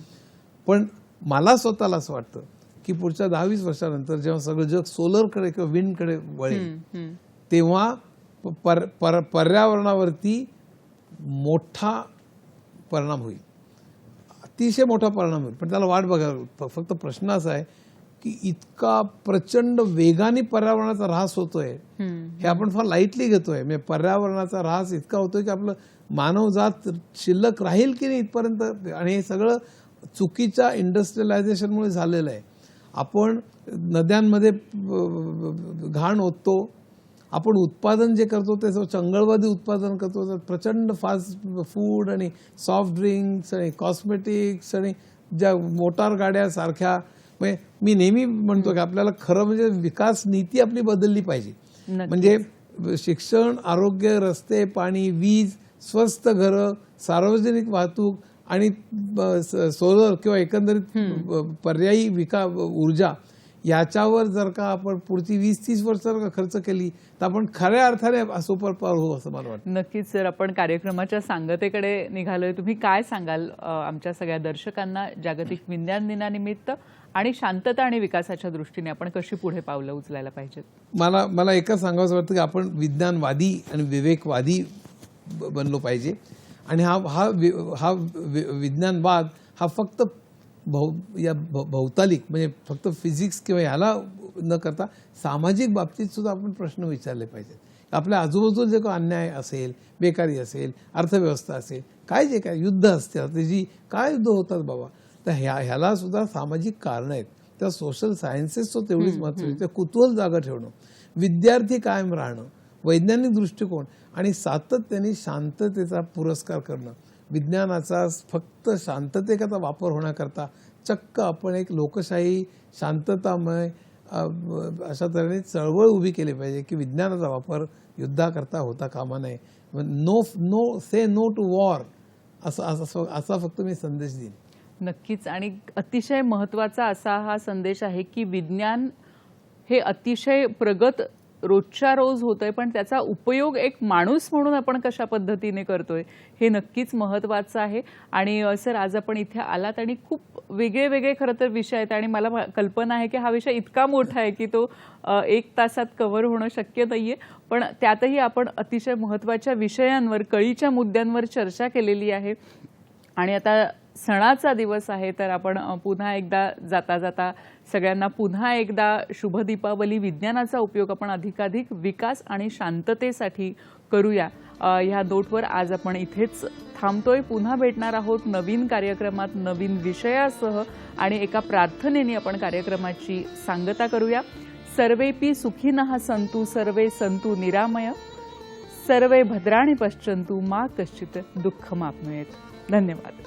पण मला स्वतःला असं वाटतं की पुढच्या 10-20 वर्षानंतर जेव्हा सगळं जग सोलरकडे किंवा विंडकडे वळेल तेव्हा पर्यावरणावरती मोठा परिणाम होईल, अतिशय मोठा परिणाम होईल. पण त्याला वाट बघावी. फक्त प्रश्न असा आहे की इतका प्रचंड वेगाने पर्यावरणाचा ऱ्हास होतोय हे आपण फार लाईटली घेतोय. म्हणजे पर्यावरणाचा ऱ्हास इतका होतोय की आपलं मानवजात शिल्लक राहील की नाही इथपर्यंत. आणि हे सगळं चुकीच्या इंडस्ट्रियलायझेशनमुळे झालेलं आहे. आपण नद्यांमध्ये घाण ओततो, आपण उत्पादन जे करतो ते चंगळवादी उत्पादन करतो, त्यात प्रचंड फास्ट फूड आणि सॉफ्ट ड्रिंक्स आणि कॉस्मेटिक्स आणि ज्या मोटार गाड्या सारख्या. म्हणजे मी नेहमी म्हणतो की आपल्याला खरं म्हणजे विकास नीती आपली बदलली पाहिजे. म्हणजे शिक्षण, आरोग्य, रस्ते, पाणी, वीज, स्वस्त घरं, सार्वजनिक वाहतूक आणि सोलर किंवा एकंदरीत पर्यायी ऊर्जा याच्यावर जर का आपण पुढची 20-30 वर्ष जर का खर्च केली तर आपण खऱ्या अर्थाने सुपर पॉवर होऊ असं मला वाटतं. नक्कीच सर, आपण कार्यक्रमाच्या सांगतेकडे निघालोय. तुम्ही काय सांगाल आमच्या सगळ्या दर्शकांना जागतिक विज्ञान दिनानिमित्त आणि शांतता आणि विकासाच्या दृष्टीने आपण कशी पुढे पावलं उचलायला पाहिजेत? मला एकच सांगावंसं वाटतं की आपण विज्ञानवादी आणि विवेकवादी बनलो पाहिजे. आणि हा विज्ञानवाद हा फक्त भौतालिक म्हणजे फक्त फिजिक्स किंवा ह्याला न करता सामाजिक बाबतीत सुद्धा आपण प्रश्न विचारले पाहिजेत. आपल्या आजूबाजूला जे काही अन्याय असेल, बेकारी असेल, अर्थव्यवस्था असेल, जे काय युद्ध असते, त्याची काय युद्ध होतात बाबा, तर ह्याला सुद्धा सामाजिक कारणं आहेत. त्या सोशल सायन्सेसचं तेवढीच महत्त्वाची. कुतूहल जागा ठेवणं, विद्यार्थी कायम राहणं, वैज्ञानिक दृष्टिकोन आणि सातत्याने शांततेचा पुरस्कार करणं. विज्ञानाचा फक्त शांततेकरता वापर होण्याकरता चक्क आपण एक लोकशाही, शांततामय अशा तऱ्हेने चळवळ उभी केली पाहिजे की विज्ञानाचा वापर युद्धाकरता होता कामा नये. से नो टू वॉर असा फक्त मी संदेश देईन. नक्कीच. आणि अतिशय महत्त्वाचा असा हा संदेश आहे की विज्ञान हे अतिशय प्रगत रोजच्या रोज होतंय, पण त्याचा उपयोग एक माणूस म्हणून आपण कशा पद्धतीने करतोय हे नक्कीच महत्त्वाचं आहे. आणि सर, आज आपण इथे आलात आणि खूप वेगळे खरं तर विषय आहेत आणि मला कल्पना आहे की हा विषय इतका मोठा आहे की तो 1 तासात कव्हर होणं शक्य नाहीये. पण त्यातही आपण अतिशय महत्त्वाच्या विषयांवर, कळीच्या मुद्द्यांवर चर्चा केलेली आहे. आणि आता सणाचा दिवस आहे, तर आपण पुन्हा एकदा जाता जाता सगळ्यांना पुन्हा एकदा शुभ दीपावली. विज्ञानाचा उपयोग आपण अधिकाधिक विकास आणि शांततेसाठी करूया, ह्या नोटवर आज आपण इथेच थांबतोय. पुन्हा भेटणार आहोत नवीन कार्यक्रमात, नवीन विषयासह आणि एका प्रार्थनेने आपण कार्यक्रमाची सांगता करूया. सर्वेपि सुखिनः सन्तु, सर्वे सन्तु निरामय, सर्वे भद्राणि पश्यन्तु, मा कश्चित् दुःखमाप्नुयात्. धन्यवाद.